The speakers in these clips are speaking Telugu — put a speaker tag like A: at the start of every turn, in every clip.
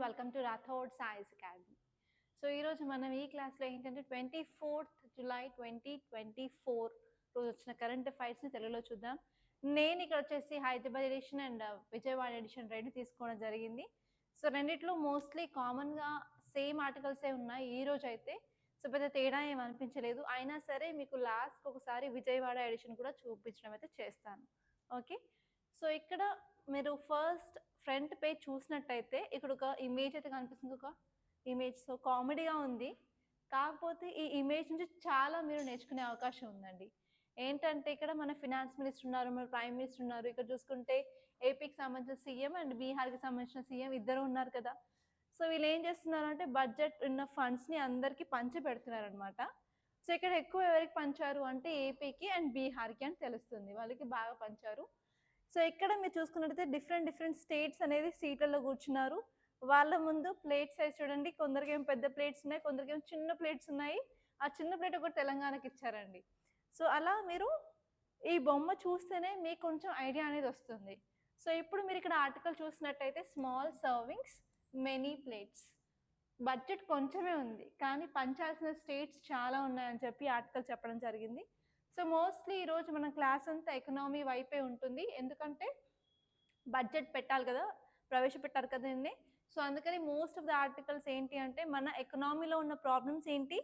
A: Welcome to Rathod science academy. So ఈరోజు మనం ఈ క్లాస్లో ఏంటంటే 24th జులై 2024 రోజు వచ్చిన కరెంట్ అఫైర్స్ని తెలుగులో చూద్దాం. నేను ఇక్కడ వచ్చేసి Hyderabad edition and Vijayawada edition రెండు తీసుకోవడం జరిగింది. సో రెండిట్లో మోస్ట్లీ కామన్గా సేమ్ ఆర్టికల్సే ఉన్నాయి ఈ రోజు అయితే. సో పెద్ద తేడా ఏం అనిపించలేదు. అయినా సరే మీకు లాస్ట్కి ఒకసారి విజయవాడ ఎడిషన్ కూడా చూపించడం అయితే చేస్తాను. ఓకే, సో ఇక్కడ మీరు ఫస్ట్ ఫ్రంట్ పేజ్ చూసినట్టయితే ఇక్కడ ఒక ఇమేజ్ అయితే కనిపిస్తుంది. ఒక ఇమేజ్ సో కామెడీగా ఉంది. కాకపోతే ఈ ఇమేజ్ నుంచి చాలా మీరు నేర్చుకునే అవకాశం ఉందండి. ఏంటంటే ఇక్కడ మన ఫినాన్స్ మినిస్టర్ ఉన్నారు, మన ప్రైమ్ మినిస్టర్ ఉన్నారు. ఇక్కడ చూసుకుంటే ఏపీకి సంబంధించిన సీఎం అండ్ బీహార్కి సంబంధించిన సీఎం ఇద్దరు ఉన్నారు కదా. సో వీళ్ళు ఏం చేస్తున్నారంటే బడ్జెట్ ఉన్న ఫండ్స్ని అందరికీ పంచి పెడుతున్నారు అనమాట. సో ఇక్కడ ఎక్కువ ఎవరికి పంచారు అంటే ఏపీకి అండ్ బీహార్కి అని తెలుస్తుంది, వాళ్ళకి బాగా పంచారు. సో ఇక్కడ మీరు చూసుకున్నట్టయితే డిఫరెంట్ స్టేట్స్ అనేది సీట్లలో కూర్చున్నారు. వాళ్ళ ముందు ప్లేట్ సైజ్ చూడండి, కొందరికి ఏమో పెద్ద ప్లేట్స్ ఉన్నాయి, కొందరికి ఏమో చిన్న ప్లేట్స్ ఉన్నాయి. ఆ చిన్న ప్లేట్ ఒకటి తెలంగాణకి ఇచ్చారండి. సో అలా మీరు ఈ బొమ్మ చూస్తేనే మీకు కొంచెం ఐడియా అనేది వస్తుంది. సో ఇప్పుడు మీరు ఇక్కడ ఆర్టికల్ చూసినట్టయితే small servings many plates, budget కొంచెమే ఉంది కానీ పంచాల్సిన స్టేట్స్ చాలా ఉన్నాయని చెప్పి ఆర్టికల్ చెప్పడం జరిగింది. సో మోస్ట్లీ ఈరోజు మన క్లాస్ అంతా ఎకనామీ వైపే ఉంటుంది, ఎందుకంటే బడ్జెట్ పెట్టాలి కదా, ప్రవేశపెట్టారు కదండి. సో అందుకని మోస్ట్ ఆఫ్ ద ఆర్టికల్స్ ఏంటి అంటే మన ఎకనామీలో ఉన్న ప్రాబ్లమ్స్ ఏంటి,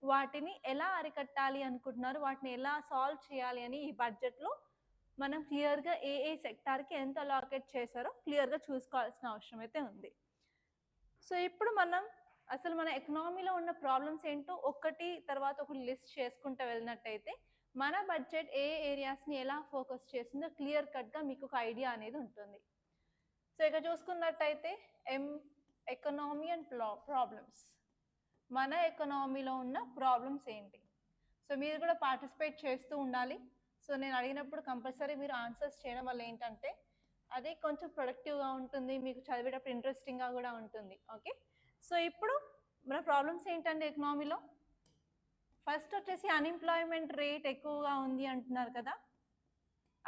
A: వాటిని ఎలా అరికట్టాలి అనుకుంటున్నారు, వాటిని ఎలా సాల్వ్ చేయాలి అని ఈ బడ్జెట్లో మనం క్లియర్గా ఏ సెక్టార్కి ఎంత అలాకేట్ చేశారో క్లియర్గా చూసుకోవాల్సిన అవసరం అయితే ఉంది. సో ఇప్పుడు మనం అసలు మన ఎకనామీలో ఉన్న ప్రాబ్లమ్స్ ఏంటో ఒకటి తర్వాత ఒకటి లిస్ట్ చేసుకుంటూ వెళ్ళినట్టయితే మన బడ్జెట్ ఏ ఏరియాస్ని ఎలా ఫోకస్ చేసిందో క్లియర్ కట్గా మీకు ఒక ఐడియా అనేది ఉంటుంది. సో ఇక్కడ చూసుకున్నట్టయితే ఎకనామీ అండ్ ప్రాబ్లమ్స్, మన ఎకనామీలో ఉన్న ప్రాబ్లమ్స్ ఏంటి. సో మీరు కూడా పార్టిసిపేట్ చేస్తూ ఉండాలి. సో నేను అడిగినప్పుడు కంపల్సరీ మీరు ఆన్సర్స్ చేయడం వల్ల ఏంటంటే అది కొంచెం ప్రొడక్టివ్గా ఉంటుంది, మీకు చదివేటప్పుడు ఇంట్రెస్టింగ్గా కూడా ఉంటుంది. ఓకే, సో ఇప్పుడు మన ప్రాబ్లమ్స్ ఏంటంటే ఎకనామీలో ఫస్ట్ వచ్చేసి అన్ఎంప్లాయ్మెంట్ రేట్ ఎక్కువగా ఉంది అంటున్నారు కదా.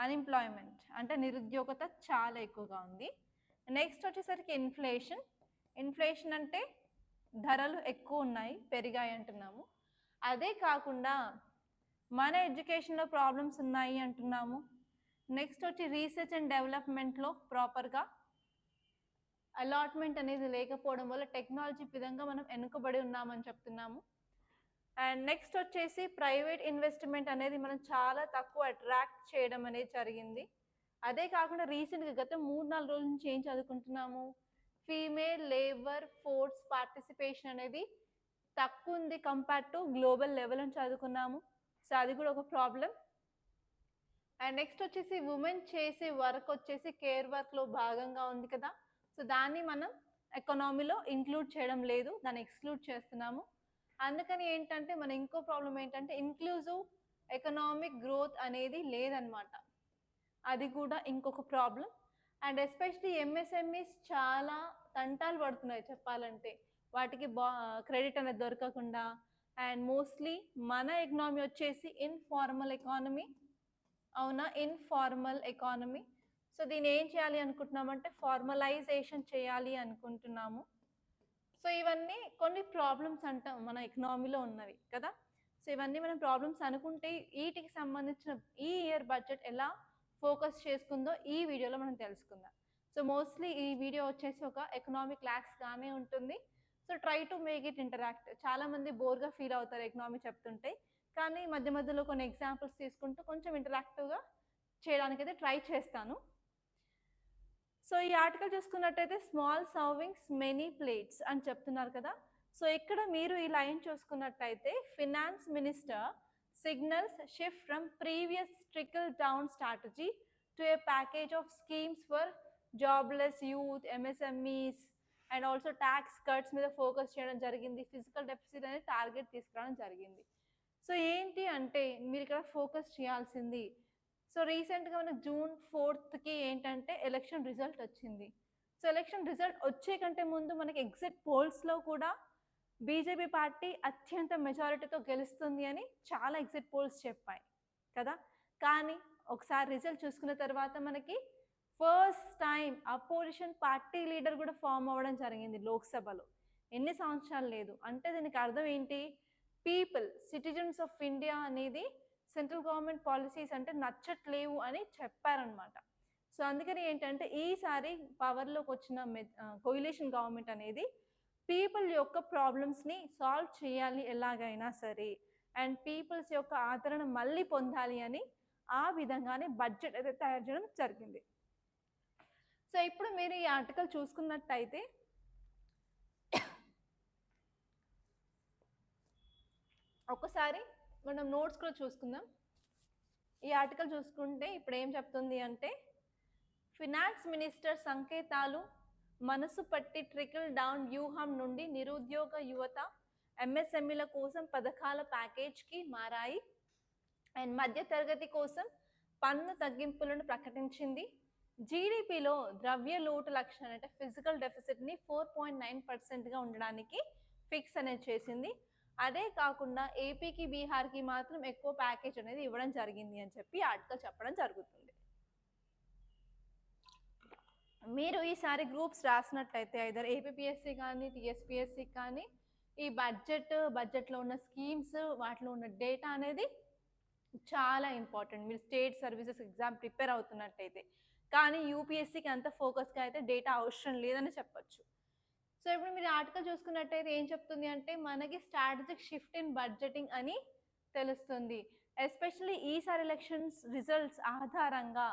A: అన్ఎంప్లాయ్మెంట్ అంటే నిరుద్యోగత చాలా ఎక్కువగా ఉంది. నెక్స్ట్ వచ్చేసరికి ఇన్ఫ్లేషన్ అంటే ధరలు ఎక్కువ ఉన్నాయి, పెరిగాయి అంటున్నాము. అదే కాకుండా మన ఎడ్యుకేషన్లో ప్రాబ్లమ్స్ ఉన్నాయి అంటున్నాము. నెక్స్ట్ వచ్చి రీసెర్చ్ అండ్ డెవలప్మెంట్లో ప్రాపర్గా అలాట్మెంట్ అనేది లేకపోవడం వల్ల టెక్నాలజీ విధంగా మనం వెనుకబడి ఉన్నామని చెప్తున్నాము. అండ్ నెక్స్ట్ వచ్చేసి ప్రైవేట్ ఇన్వెస్ట్మెంట్ అనేది మనం చాలా తక్కువ అట్రాక్ట్ చేయడం అనేది జరిగింది. అదే కాకుండా రీసెంట్గా గత 3-4 రోజుల నుంచి ఏం చదువుకుంటున్నాము, ఫీమేల్ లేబర్ ఫోర్స్ పార్టిసిపేషన్ అనేది తక్కువ ఉంది కంపేర్ టు గ్లోబల్ లెవెల్ అని చదువుకున్నాము. సో అది కూడా ఒక ప్రాబ్లం. అండ్ నెక్స్ట్ వచ్చేసి ఉమెన్ చేసే వర్క్ వచ్చేసి కేర్ వర్క్లో భాగంగా ఉంది కదా. సో దాన్ని మనం ఎకనామీలో ఇంక్లూడ్ చేయడం లేదు, దాన్ని ఎక్స్క్లూడ్ చేస్తున్నాము. అందుకని ఏంటంటే మన ఇంకో ప్రాబ్లం ఏంటంటే ఇంక్లూజివ్ ఎకనామిక్ గ్రోత్ అనేది లేదనమాట, అది కూడా ఇంకొక ప్రాబ్లం. అండ్ ఎస్పెషలీ ఎంఎస్ఎంఈస్ చాలా తంటాలు పడుతున్నాయి చెప్పాలంటే, వాటికి క్రెడిట్ అనేది దొరకకుండా. అండ్ మోస్ట్లీ మన ఎకనామీ వచ్చేసి ఇన్ఫార్మల్ ఎకానమీ. సో దీన్ని ఏం చేయాలి అనుకుంటున్నామంటే ఫార్మలైజేషన్ చేయాలి అనుకుంటున్నాము. సో ఇవన్నీ కొన్ని ప్రాబ్లమ్స్ అంటాం మన ఎకనామీలో ఉన్నవి కదా. సో ఇవన్నీ మనం ప్రాబ్లమ్స్ అనుకుంటే వీటికి సంబంధించిన ఈ ఇయర్ బడ్జెట్ ఎలా ఫోకస్ చేసుకుందో ఈ వీడియోలో మనం తెలుసుకుందాం. సో మోస్ట్లీ ఈ వీడియో వచ్చేసి ఒక ఎకనామిక్ క్లాస్గానే ఉంటుంది. So try to make it interact. చాలామంది బోర్గా ఫీల్ అవుతారు ఎకనామీ చెప్తుంటే, కానీ మధ్య మధ్యలో కొన్ని ఎగ్జాంపుల్స్ తీసుకుంటూ కొంచెం ఇంటరాక్టివ్గా చేయడానికైతే ట్రై చేస్తాను. సో ఈ ఆర్టికల్ చూసుకున్నట్టయితే స్మాల్ సర్వింగ్స్ మెనీ ప్లేట్స్ అని చెప్తున్నారు కదా. సో ఇక్కడ మీరు ఈ లైన్ చూసుకున్నట్టయితే finance minister signals shift from previous trickle down strategy to A package of schemes for jobless youth, MSMEs and also tax cuts మీద ఫోకస్ చేయడం జరిగింది. ఫిజికల్ డెఫిసిట్ అనేది టార్గెట్ తీసుకురావడం జరిగింది. సో ఏంటి అంటే మీరు ఇక్కడ ఫోకస్ చేయాల్సింది, సో రీసెంట్గా మనకు June 4th ఏంటంటే ఎలక్షన్ రిజల్ట్ వచ్చింది. సో ఎలక్షన్ రిజల్ట్ వచ్చే కంటే ముందు మనకి ఎగ్జిట్ పోల్స్లో కూడా బీజేపీ పార్టీ అత్యంత మెజారిటీతో గెలుస్తుంది అని చాలా ఎగ్జిట్ పోల్స్ చెప్పాయి కదా. కానీ ఒకసారి రిజల్ట్ చూసుకున్న తర్వాత మనకి first time opposition party leader కూడా ఫామ్ అవ్వడం జరిగింది లోక్సభలో. ఎన్ని సంవత్సరాలు లేదు. అంటే దీనికి అర్థం ఏంటి? పీపుల్, సిటిజన్స్ ఆఫ్ ఇండియా అనేది సెంట్రల్ గవర్నమెంట్ పాలసీస్ అంటే నచ్చట్లేవు అని చెప్పారనమాట. సో అందుకని ఏంటంటే ఈసారి పవర్లోకి వచ్చిన కోయిలేషన్ గవర్నమెంట్ అనేది పీపుల్ యొక్క ప్రాబ్లమ్స్ని సాల్వ్ చేయాలి ఎలాగైనా సరే, అండ్ పీపుల్స్ యొక్క ఆదరణ మళ్ళీ పొందాలి అని ఆ విధంగానే బడ్జెట్ అయితే తయారు చేయడం జరిగింది. సో ఇప్పుడు మీరు ఈ ఆర్టికల్ చూసుకున్నట్టయితే ఒకసారి మనం నోట్స్ కూడా చూసుకుందాం. ఈ ఆర్టికల్ చూసుకుంటే ఇప్పుడు ఏం చెప్తుంది అంటే, ఫినాన్స్ మినిస్టర్ సంకేతాలు మనసు పట్టి ట్రికల్ డౌన్ వ్యూహం నుండి నిరుద్యోగ యువత ఎంఎస్ఎంఈల కోసం పథకాల ప్యాకేజ్కి మారాయి. అండ్ మధ్య తరగతి కోసం పన్ను తగ్గింపులను ప్రకటించింది. జీడిపిలో ద్రవ్య లోటు లక్ష్యాన్ని అంటే ఫిజికల్ డెఫిసిట్ని 4.9%గా ఉండడానికి ఫిక్స్ అనేది చేసింది. అదే కాకుండా ఏపీకి బీహార్కి మాత్రం ఎక్కువ ప్యాకేజ్ అనేది ఇవ్వడం జరిగింది అని చెప్పి ఆర్టికల్ చెప్పడం జరుగుతుంది. మీరు ఈసారి గ్రూప్స్ రాసినట్టయితే ఐదర్ ఏపీపీఎస్సీ కానీ టీఎస్పీఎస్సీ కానీ ఈ బడ్జెట్లో ఉన్న స్కీమ్స్ వాటిలో ఉన్న డేటా అనేది చాలా ఇంపార్టెంట్. మీరు స్టేట్ సర్వీసెస్ ఎగ్జామ్ ప్రిపేర్ అవుతున్నట్టయితే. కానీ యూపీఎస్సీకి అంత ఫోకస్గా అయితే డేటా అవసరం లేదని చెప్పొచ్చు. సో ఇప్పుడు మీరు ఆర్టికల్ చూసుకున్నట్టయితే ఏం చెప్తుంది అంటే, మనకి స్ట్రాటజిక్ షిఫ్ట్ ఇన్ బడ్జెటింగ్ అని తెలుస్తుంది. ఎస్పెషల్లీ ఈసారి ఎలక్షన్స్ రిజల్ట్స్ ఆధారంగా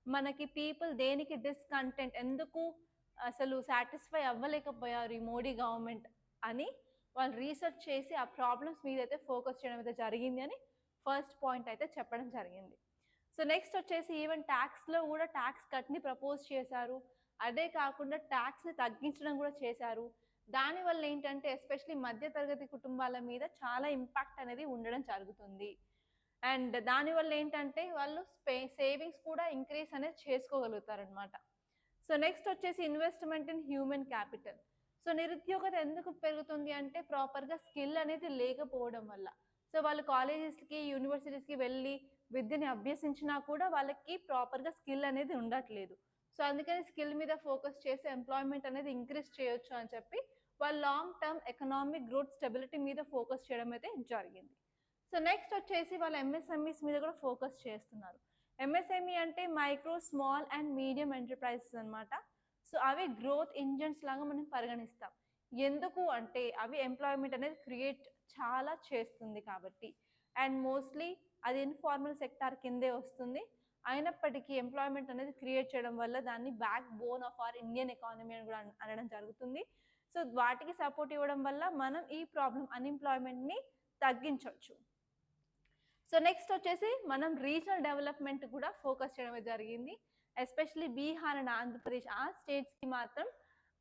A: మనకి పీపుల్ దేనికి డిస్కంటెంట్, ఎందుకు అసలు సాటిస్ఫై అవ్వలేకపోయారు ఈ మోడీ గవర్నమెంట్ అని వాళ్ళు రీసెర్చ్ చేసి ఆ ప్రాబ్లమ్స్ మీద అయితే ఫోకస్ చేయడం అయితే జరిగింది అని ఫస్ట్ పాయింట్ అయితే చెప్పడం జరిగింది. సో నెక్స్ట్ వచ్చేసి ఈవెన్ ట్యాక్స్లో కూడా ట్యాక్స్ కట్ని ప్రపోజ్ చేశారు. అదే కాకుండా ట్యాక్స్ని తగ్గించడం కూడా చేశారు. దానివల్ల ఏంటంటే ఎస్పెషలీ మధ్యతరగతి కుటుంబాల మీద చాలా ఇంపాక్ట్ అనేది ఉండడం జరుగుతుంది. అండ్ దానివల్ల ఏంటంటే వాళ్ళు సేవింగ్స్ కూడా ఇంక్రీజ్ అనేది చేసుకోగలుగుతారనమాట. సో నెక్స్ట్ వచ్చేసి investment in human capital. So నిరుద్యోగత ఎందుకు పెరుగుతుంది అంటే ప్రాపర్గా స్కిల్ అనేది లేకపోవడం వల్ల. సో వాళ్ళు కాలేజెస్కి యూనివర్సిటీస్కి వెళ్ళి విద్యని అభ్యసించినా కూడా వాళ్ళకి ప్రాపర్గా స్కిల్ అనేది ఉండట్లేదు. సో అందుకని స్కిల్ మీద ఫోకస్ చేసి ఎంప్లాయ్మెంట్ అనేది ఇంక్రీజ్ చేయొచ్చు అని చెప్పి వాళ్ళు long term economic growth stability మీద ఫోకస్ చేయడం అయితే జరిగింది. సో నెక్స్ట్ వచ్చేసి వాళ్ళు ఎంఎస్ఎంఈస్ మీద కూడా ఫోకస్ చేస్తున్నారు. ఎంఎస్ఎంఈ అంటే micro small and medium enterprises అనమాట. సో అవి గ్రోత్ ఇంజన్స్ లాగా మనం పరిగణిస్తాం. ఎందుకు అంటే అవి ఎంప్లాయ్మెంట్ అనేది క్రియేట్ చాలా చేస్తుంది కాబట్టి. అండ్ మోస్ట్లీ అది ఇన్ఫార్మల్ సెక్టార్ కిందే వస్తుంది. అయినప్పటికీ ఎంప్లాయ్మెంట్ అనేది క్రియేట్ చేయడం వల్ల దాన్ని back bone of our Indian economy అని కూడా అనడం జరుగుతుంది. సో వాటికి సపోర్ట్ ఇవ్వడం వల్ల మనం ఈ అన్ఎంప్లాయ్మెంట్ని తగ్గించవచ్చు. సో నెక్స్ట్ వచ్చేసి మనం రీజనల్ డెవలప్మెంట్ కూడా ఫోకస్ చేయడం జరిగింది. ఎస్పెషలీ బీహార్ అండ్ ఆంధ్రప్రదేశ్ ఆ స్టేట్స్కి మాత్రం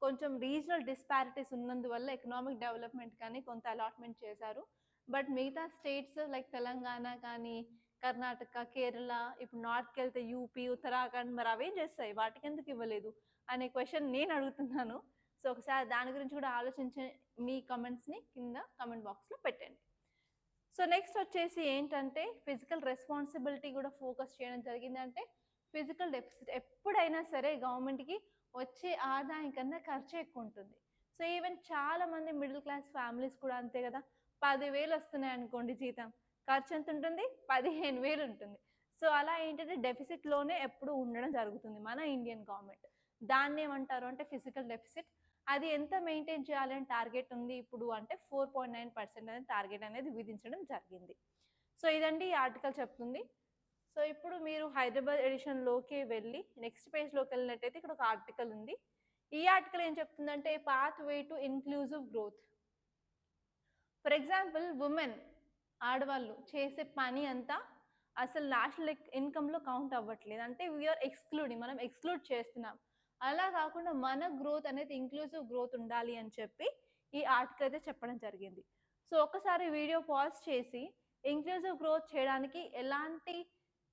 A: కొంచెం రీజనల్ డిస్పారిటీస్ ఉన్నందువల్ల ఎకనామిక్ డెవలప్మెంట్ కానీ కొంత అలాట్మెంట్ చేశారు. బట్ మిగతా స్టేట్స్ లైక్ తెలంగాణ కానీ కర్ణాటక, కేరళ, ఇప్పుడు నార్త్కి వెళ్తే యూపీ, ఉత్తరాఖండ్, మరి అవేం చేస్తాయి, వాటికి ఎందుకు ఇవ్వలేదు అనే క్వశ్చన్ నేను అడుగుతున్నాను. సో ఒకసారి దాని గురించి కూడా ఆలోచించి మీ కమెంట్స్ని కింద కమెంట్ బాక్స్లో పెట్టండి. సో నెక్స్ట్ వచ్చేసి ఏంటంటే ఫిజికల్ రెస్పాన్సిబిలిటీ కూడా ఫోకస్ చేయడం జరిగింది. అంటే ఫిజికల్ డెఫిసిట్ ఎప్పుడైనా సరే గవర్నమెంట్కి వచ్చే ఆదాయం కన్నా ఖర్చు ఎక్కువ ఉంటుంది. సో ఈవెన్ చాలామంది మిడిల్ క్లాస్ ఫ్యామిలీస్ కూడా అంతే కదా, 10,000 వస్తున్నాయి అనుకోండి జీతం, ఖర్చు ఎంత ఉంటుంది? 15,000 ఉంటుంది. సో అలా ఏంటంటే డెఫిసిట్లోనే ఎప్పుడు ఉండడం జరుగుతుంది మన ఇండియన్ గవర్నమెంట్. దాన్ని ఏమంటారు అంటే ఫిజికల్ డెఫిసిట్. అది ఎంత మెయింటైన్ చేయాలని టార్గెట్ ఉంది ఇప్పుడు అంటే 4.9% అనేది టార్గెట్ అనేది విధించడం జరిగింది. సో ఇదండి ఈ ఆర్టికల్ చెప్తుంది. సో ఇప్పుడు మీరు హైదరాబాద్ ఎడిషన్లోకి వెళ్ళి నెక్స్ట్ పేజ్లోకి వెళ్ళినట్టయితే ఇక్కడ ఒక ఆర్టికల్ ఉంది. ఈ ఆర్టికల్ ఏం చెప్తుందంటే path way to inclusive growth. For example women, ఆడవాళ్ళు చేసే పని అంతా అసలు నేషనల్ ఇన్కమ్లో కౌంట్ అవ్వట్లేదు. అంటే వీఆర్ ఎక్స్క్లూడింగ్, మనం ఎక్స్క్లూడ్ చేస్తున్నాం. అలా కాకుండా మన గ్రోత్ అనేది ఇంక్లూజివ్ గ్రోత్ ఉండాలి అని చెప్పి ఈ ఆర్టికల్ అయితే చెప్పడం జరిగింది. సో ఒకసారి వీడియో పాజ్ చేసి ఇంక్లూజివ్ గ్రోత్ చేయడానికి ఎలాంటి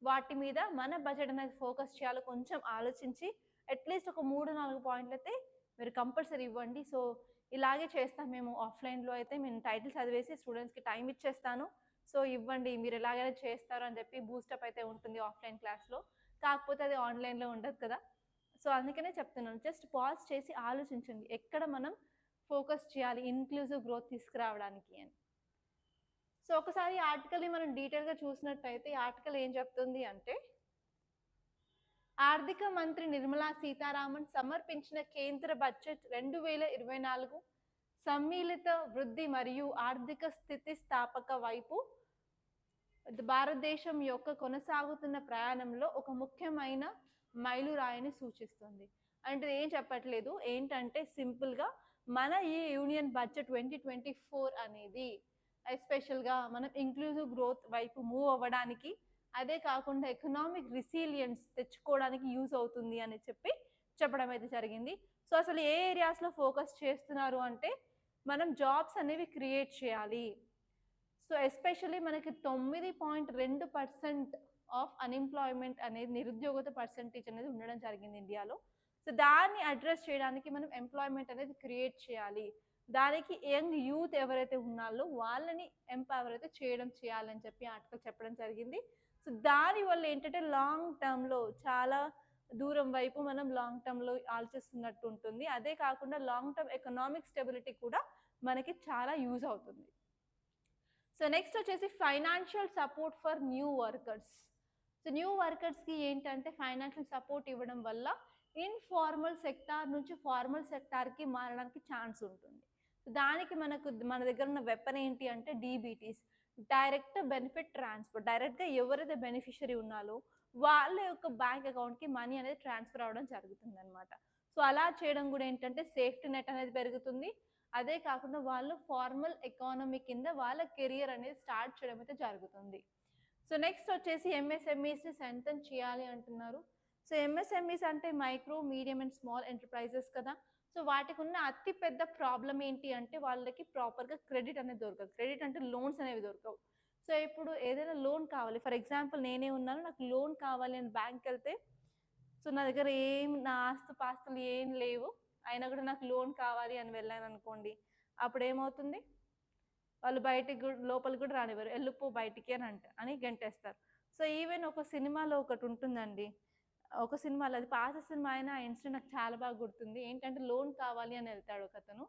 A: వాటి మీద మన బడ్జెట్ అనేది ఫోకస్ చేయాలో కొంచెం ఆలోచించి అట్లీస్ట్ ఒక 3-4 పాయింట్లు అయితే మీరు కంపల్సరీ ఇవ్వండి. సో ఇలాగే చేస్తాం మేము ఆఫ్లైన్లో అయితే. నేను టైటిల్ చదివేసి స్టూడెంట్స్కి టైం ఇచ్చేస్తాను. సో ఇవ్వండి, మీరు ఎలాగైనా చేస్తారు అని చెప్పి బూస్టప్ అయితే ఉంటుంది ఆఫ్లైన్ క్లాస్లో. కాకపోతే అది ఆన్లైన్లో ఉండదు కదా. సో అందుకనే చెప్తున్నాను, జస్ట్ పాజ్ చేసి ఆలోచించండి ఎక్కడ మనం ఫోకస్ చేయాలి ఇన్క్లూజివ్ గ్రోత్ తీసుకురావడానికి అని. సో ఒకసారి ఈ ఆర్టికల్ని మనం డీటెయిల్గా చూసినట్టయితే ఈ ఆర్టికల్ ఏం చెప్తుంది అంటే, ఆర్థిక మంత్రి నిర్మలా సీతారామన్ సమర్పించిన కేంద్ర బడ్జెట్ 2024 సమ్మిళిత వృద్ధి మరియు ఆర్థిక స్థితిస్థాపక వైపు భారతదేశం యొక్క కొనసాగుతున్న ప్రయాణంలో ఒక ముఖ్యమైన మైలురాయిని సూచిస్తుంది. అంటే ఏం చెప్పట్లేదు, ఏంటంటే సింపుల్గా మన ఈ యూనియన్ బడ్జెట్ 2024 అనేది ఎస్పెషల్గా మనం ఇంక్లూజివ్ గ్రోత్ వైపు మూవ్ అవ్వడానికి, అదే కాకుండా ఎకనామిక్ రిసీలియన్స్ తెచ్చుకోవడానికి యూజ్ అవుతుంది అని చెప్పడం అయితే జరిగింది. సో అసలు ఏ ఏరియాస్లో ఫోకస్ చేస్తున్నారు అంటే, మనం జాబ్స్ అనేవి క్రియేట్ చేయాలి. సో ఎస్పెషల్లీ మనకి 9.2% ఆఫ్ అన్ఎంప్లాయ్మెంట్ అనేది, నిరుద్యోగత పర్సంటేజ్ అనేది ఉండడం జరిగింది ఇండియాలో. సో దాన్ని అడ్రస్ చేయడానికి మనం ఎంప్లాయ్మెంట్ అనేది క్రియేట్ చేయాలి. దానికి యంగ్ యూత్ ఎవరైతే ఉన్నారో వాళ్ళని ఎంపవర్ అయితే చేయాలని చెప్పి ఆర్టికల్ చెప్పడం జరిగింది. సో దానివల్ల ఏంటంటే లాంగ్ టర్మ్లో చాలా దూరం వైపు మనం లాంగ్ టర్మ్లో ఆలోచిస్తున్నట్టు ఉంటుంది. అదే కాకుండా లాంగ్ టర్మ్ ఎకనామిక్ స్టెబిలిటీ కూడా మనకి చాలా యూజ్ అవుతుంది. సో నెక్స్ట్ వచ్చేసి financial support for new workers. So new వర్కర్స్కి ఏంటంటే ఫైనాన్షియల్ సపోర్ట్ ఇవ్వడం వల్ల ఇన్ఫార్మల్ సెక్టార్ నుంచి ఫార్మల్ సెక్టార్కి మారడానికి ఛాన్స్ ఉంటుంది. దానికి మన దగ్గర ఉన్న వెపన్ ఏంటి అంటే డీబీటీస్, డైరెక్ట్ బెనిఫిట్ ట్రాన్స్ఫర్. డైరెక్ట్గా ఎవరైతే బెనిఫిషరీ ఉన్నారో వాళ్ళ యొక్క బ్యాంక్ అకౌంట్కి మనీ అనేది ట్రాన్స్ఫర్ అవ్వడం జరుగుతుంది అనమాట. సో అలా చేయడం కూడా ఏంటంటే సేఫ్టీ నెట్ అనేది పెరుగుతుంది. అదే కాకుండా వాళ్ళు ఫార్మల్ ఎకానమీ కింద వాళ్ళ కెరియర్ అనేది స్టార్ట్ చేయడం అయితే జరుగుతుంది. సో నెక్స్ట్ వచ్చేసి ఎంఎస్ఎంఈస్ని స్ట్రెంథెన్ చేయాలి అంటున్నారు. సో ఎంఎస్ఎంఈస్ అంటే micro, medium and small enterprises కదా. సో వాటికి ఉన్న అతి పెద్ద ప్రాబ్లం ఏంటి అంటే వాళ్ళకి ప్రాపర్గా క్రెడిట్ అనేది దొరకదు. క్రెడిట్ అంటే లోన్స్ అనేవి దొరకవు. సో ఇప్పుడు ఏదైనా లోన్ కావాలి, ఫర్ ఎగ్జాంపుల్ నేనే ఉన్నాను, నాకు లోన్ కావాలి అని బ్యాంక్కి వెళ్తే, సో నా దగ్గర నా ఆస్తుపాస్తులు ఏం లేవు, అయినా కూడా నాకు లోన్ కావాలి అని వెళ్ళాను అనుకోండి, అప్పుడు ఏమవుతుంది, వాళ్ళు బయటికి లోపలికి కూడా రానివ్వరు, వెళ్ళిపో బయటికి అని గంటేస్తారు. సో ఈవెన్ ఒక సినిమాలో ఒకటి ఉంటుందండి, ఒక సినిమాలో, అది పాత సినిమా అయినా ఆ ఇన్సిడెంట్ నాకు చాలా బాగా గుర్తుంది. ఏంటంటే లోన్ కావాలి అని వెళ్తాడు ఒక అతను,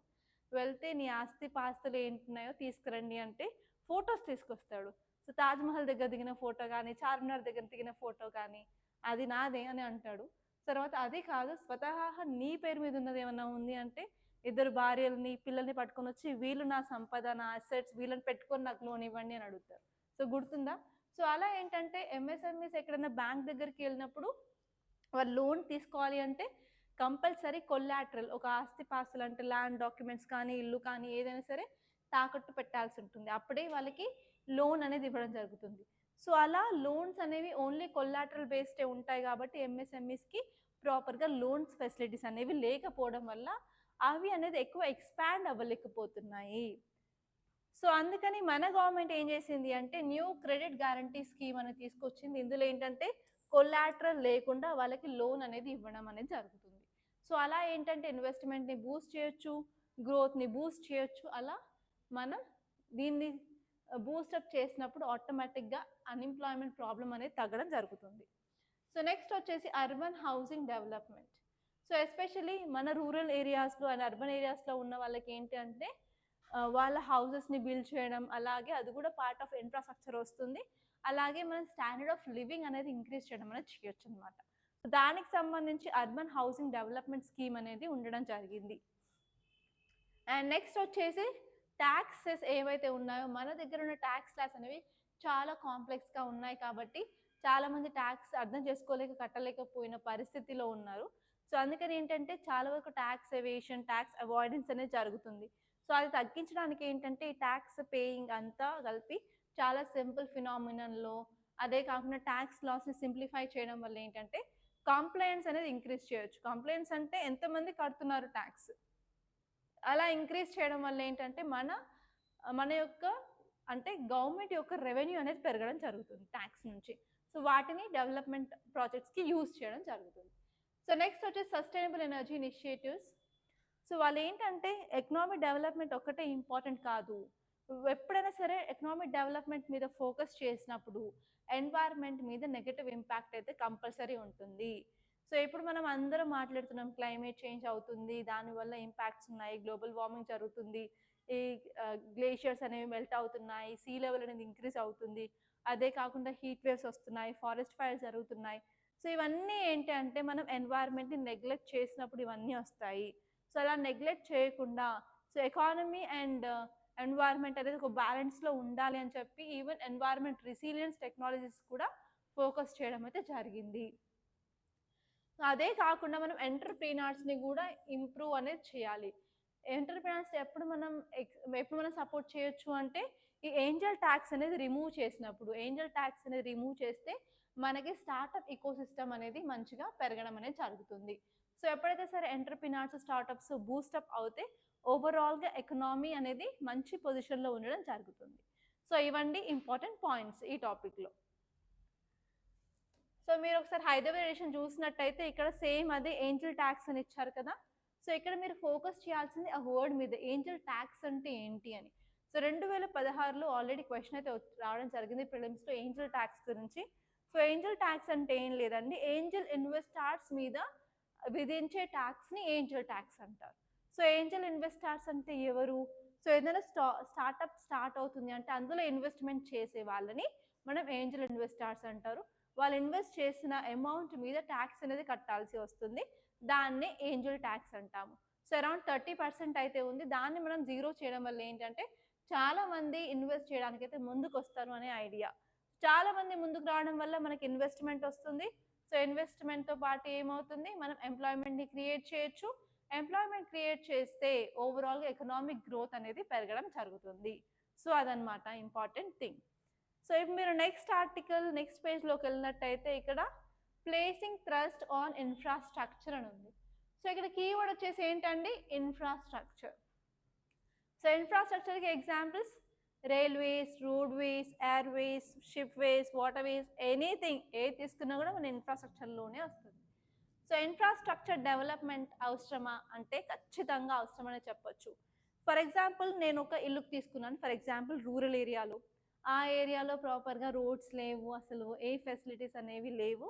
A: వెళ్తే నీ ఆస్తి పాస్తులు ఏంటున్నాయో తీసుకురండి అంటే ఫొటోస్ తీసుకొస్తాడు. సో తాజ్మహల్ దగ్గర దిగిన ఫోటో కానీ, చార్మినార్ దగ్గర దిగిన ఫోటో కానీ అది నాదే అని అంటాడు. తర్వాత అది కాదు, స్వతహా నీ పేరు మీద ఉన్నది ఏమన్నా ఉంది అంటే, ఇద్దరు భార్యలని పిల్లల్ని పట్టుకొని వచ్చి వీళ్ళు నా సంపద, నా అసెట్స్, వీళ్ళని పెట్టుకొని నాకు లోన్ ఇవ్వండి అని అడుగుతారు. సో గుర్తుందా? సో అలా ఏంటంటే ఎంఎస్ఎంఈస్ ఎక్కడైనా బ్యాంక్ దగ్గరికి వెళ్ళినప్పుడు వాళ్ళు లోన్ తీసుకోవాలి అంటే కంపల్సరీ కొల్లాటరల్, ఒక ఆస్తి పాస్తులు అంటే ల్యాండ్ డాక్యుమెంట్స్ కానీ, ఇల్లు కానీ ఏదైనా సరే తాకట్టు పెట్టాల్సి ఉంటుంది. అప్పుడే వాళ్ళకి లోన్ అనేది ఇవ్వడం జరుగుతుంది. సో అలా లోన్స్ అనేవి ఓన్లీ కొల్లాటరల్ బేస్డే ఉంటాయి కాబట్టి ఎంఎస్ఎంఈస్కి ప్రాపర్గా లోన్స్ ఫెసిలిటీస్ అనేవి లేకపోవడం వల్ల అవి అనేది ఎక్కువ ఎక్స్పాండ్ అవ్వలేకపోతున్నాయి. సో అందుకని మన గవర్నమెంట్ ఏం చేసింది అంటే న్యూ క్రెడిట్ గ్యారంటీ స్కీమ్ అనేది తీసుకొచ్చింది. ఇందులో ఏంటంటే కొల్లాటరల్ లేకుండా వాళ్ళకి లోన్ అనేది ఇవ్వడం అనేది జరుగుతుంది. సో అలా ఏంటంటే ఇన్వెస్ట్మెంట్ని బూస్ట్ చేయొచ్చు, గ్రోత్ని బూస్ట్ చేయొచ్చు. అలా మనం దీన్ని బూస్టప్ చేసినప్పుడు ఆటోమేటిక్గా అన్ఎంప్లాయ్మెంట్ ప్రాబ్లం అనేది తగ్గడం జరుగుతుంది. సో నెక్స్ట్ వచ్చేసి urban housing development. So especially మన రూరల్ ఏరియాస్లో అండ్ అర్బన్ ఏరియాస్లో ఉన్న వాళ్ళకి ఏంటి అంటే వాళ్ళ హౌసెస్ని బిల్డ్ చేయడం, అలాగే అది కూడా పార్ట్ ఆఫ్ ఇన్ఫ్రాస్ట్రక్చర్ వస్తుంది. అలాగే మన స్టాండర్డ్ ఆఫ్ లివింగ్ అనేది ఇంక్రీజ్ చేయడం అనేది చేయొచ్చు అనమాట. దానికి సంబంధించి అర్బన్ హౌసింగ్ డెవలప్మెంట్ స్కీమ్ అనేది ఉండడం జరిగింది. అండ్ నెక్స్ట్ వచ్చేసి ట్యాక్సెస్ ఏవైతే ఉన్నాయో, మన దగ్గర ఉన్న ట్యాక్స్ లాస్ అనేవి చాలా కాంప్లెక్స్గా ఉన్నాయి కాబట్టి చాలామంది ట్యాక్స్ అర్థం చేసుకోలేక కట్టలేకపోయిన పరిస్థితిలో ఉన్నారు. సో అందుకని ఏంటంటే చాలా వరకు ట్యాక్స్ ఎవేషన్, ట్యాక్స్ అవాయిడెన్స్ అనేది జరుగుతుంది. సో అది తగ్గించడానికి ఏంటంటే ఈ ట్యాక్స్ పేయింగ్ అంతా కలిపి చాలా సింపుల్ ఫినామినన్లో, అదే కాకుండా ట్యాక్స్ లాస్ని సింప్లిఫై చేయడం వల్ల ఏంటంటే కంప్లైంట్స్ అనేది ఇంక్రీజ్ చేయొచ్చు. కంప్లైంట్స్ అంటే ఎంతమంది కడుతున్నారు ట్యాక్స్, అలా ఇంక్రీజ్ చేయడం వల్ల ఏంటంటే మన యొక్క అంటే గవర్నమెంట్ యొక్క రెవెన్యూ అనేది పెరగడం జరుగుతుంది ట్యాక్స్ నుంచి. సో వాటిని డెవలప్మెంట్ ప్రాజెక్ట్స్కి యూజ్ చేయడం జరుగుతుంది. సో నెక్స్ట్ వచ్చేసి సస్టైనబుల్ ఎనర్జీ ఇనిషియేటివ్స్. సో వాళ్ళు ఏంటంటే ఎకనామిక్ డెవలప్మెంట్ ఒక్కటే ఇంపార్టెంట్ కాదు, ఎప్పుడైనా సరే ఎకనామిక్ డెవలప్మెంట్ మీద ఫోకస్ చేసినప్పుడు ఎన్వైర్న్మెంట్ మీద నెగటివ్ ఇంపాక్ట్ అయితే కంపల్సరీ ఉంటుంది. సో ఇప్పుడు మనం అందరం మాట్లాడుతున్నాం క్లైమేట్ చేంజ్ అవుతుంది, దానివల్ల ఇంపాక్ట్స్ ఉన్నాయి, గ్లోబల్ వార్మింగ్ జరుగుతుంది, ఈ గ్లేషియర్స్ అనేవి మెల్ట్ అవుతున్నాయి, సీ లెవెల్ అనేది ఇంక్రీజ్ అవుతుంది, అదే కాకుండా హీట్ వేవ్స్ వస్తున్నాయి, ఫారెస్ట్ ఫైర్స్ జరుగుతున్నాయి. సో ఇవన్నీ ఏంటి అంటే మనం ఎన్వైర్న్మెంట్ని నెగ్లెక్ట్ చేసినప్పుడు ఇవన్నీ వస్తాయి. సో అలా నెగ్లెక్ట్ చేయకుండా సో ఎకానమీ అండ్ ఎన్వైర్న్మెంట్ అనేది ఒక బ్యాలెన్స్లో ఉండాలి అని చెప్పి ఈవెన్ ఎన్వైర్న్మెంట్ రెసిలియన్స్ టెక్నాలజీస్ కూడా ఫోకస్ చేయడం అయితే జరిగింది. అదే కాకుండా మనం ఎంటర్‌ప్రెన్యూర్స్‌ని కూడా ఇంప్రూవ్ అనేది చేయాలి. ఎంటర్‌ప్రెన్యూర్స్ ఎప్పుడు మనం సపోర్ట్ చేయొచ్చు అంటే ఈ ఏంజెల్ ట్యాక్స్ అనేది రిమూవ్ చేసినప్పుడు. ఏంజెల్ ట్యాక్స్ అనేది రిమూవ్ చేస్తే మనకి స్టార్టప్ ఎకోసిస్టమ్ అనేది మంచిగా పెరగడం అనేది జరుగుతుంది. సో ఎప్పుడైతే సరే ఎంటర్‌ప్రెన్యూర్స్, స్టార్టప్స్ బూస్టప్ అవుతే ఓవరాల్‌గా ఎకనామీ అనేది మంచి పొజిషన్‌లో ఉండడం జరుగుతుంది. సో ఇవండి ఇంపార్టెంట్ పాయింట్స్ ఈ టాపిక్‌లో. సో మీరు ఒకసారి హైదరాబాద్ ఎడిషన్ చూసినట్టయితే ఇక్కడ సేమ్ అదే ఏంజెల్ ట్యాక్స్ అని ఇచ్చారు కదా. సో ఇక్కడ మీరు ఫోకస్ చేయాల్సింది ఆ వర్డ్ మీద, ఏంజెల్ ట్యాక్స్ అంటే ఏంటి అని. సో 2016లో ఆల్రెడీ క్వశ్చన్ అయితే రావడం జరిగింది ప్రిలిమ్స్లో ఏంజెల్ ట్యాక్స్ గురించి. సో ఏంజెల్ ట్యాక్స్ అంటే ఏం లేదండి, ఏంజెల్ ఇన్వెస్టార్స్ మీద విధించే ట్యాక్స్ని ఏంజెల్ ట్యాక్స్ అంటారు. సో ఏంజెల్ ఇన్వెస్టార్స్ అంటే ఎవరు? సో ఏదైనా స్టార్టప్ స్టార్ట్ అవుతుంది అంటే అందులో ఇన్వెస్ట్మెంట్ చేసే వాళ్ళని మనం ఏంజెల్ ఇన్వెస్టార్స్ అంటారు. వాళ్ళు ఇన్వెస్ట్ చేసిన అమౌంట్ మీద ట్యాక్స్ అనేది కట్టాల్సి వస్తుంది, దాన్ని ఏంజెల్ ట్యాక్స్ అంటాము. సో అరౌండ్ 30% అయితే ఉంది, దాన్ని మనం జీరో చేయడం వల్ల ఏంటంటే చాలామంది ఇన్వెస్ట్ చేయడానికి అయితే ముందుకు వస్తారు అనే ఐడియా. చాలామంది ముందుకు రావడం వల్ల మనకి ఇన్వెస్ట్మెంట్ వస్తుంది. సో ఇన్వెస్ట్మెంట్తో పాటు ఏమవుతుంది, మనం ఎంప్లాయ్మెంట్ని క్రియేట్ చేయొచ్చు. ఎంప్లాయ్మెంట్ క్రియేట్ చేస్తే ఓవరాల్గా ఎకనామిక్ గ్రోత్ అనేది పెరగడం జరుగుతుంది. సో అదనమాట ఇంపార్టెంట్ థింగ్. సో ఇప్పుడు మీరు నెక్స్ట్ పేజ్లోకి వెళ్ళినట్టయితే ఇక్కడ ప్లేసింగ్ థ్రస్ట్ ఆన్ ఇన్ఫ్రాస్ట్రక్చర్ అని ఉంది. సో ఇక్కడ కీవర్డ్ వచ్చేసి ఏంటండి, ఇన్ఫ్రాస్ట్రక్చర్. సో ఇన్ఫ్రాస్ట్రక్చర్కి examples railways, roadways, airways, shipways, waterways, anything ఏది తీసుకున్నా కూడా మన ఇన్ఫ్రాస్ట్రక్చర్లోనే వస్తుంది. సో ఇన్ఫ్రాస్ట్రక్చర్ డెవలప్మెంట్ అవసరమా అంటే ఖచ్చితంగా అవసరమనే చెప్పొచ్చు. ఫర్ ఎగ్జాంపుల్ నేను ఒక ఇల్లుకి తీసుకున్నాను, ఫర్ ఎగ్జాంపుల్ రూరల్ ఏరియాలో. ఆ ఏరియాలో ప్రాపర్గా రోడ్స్ లేవు, అసలు ఏ ఫెసిలిటీస్ అనేవి లేవు.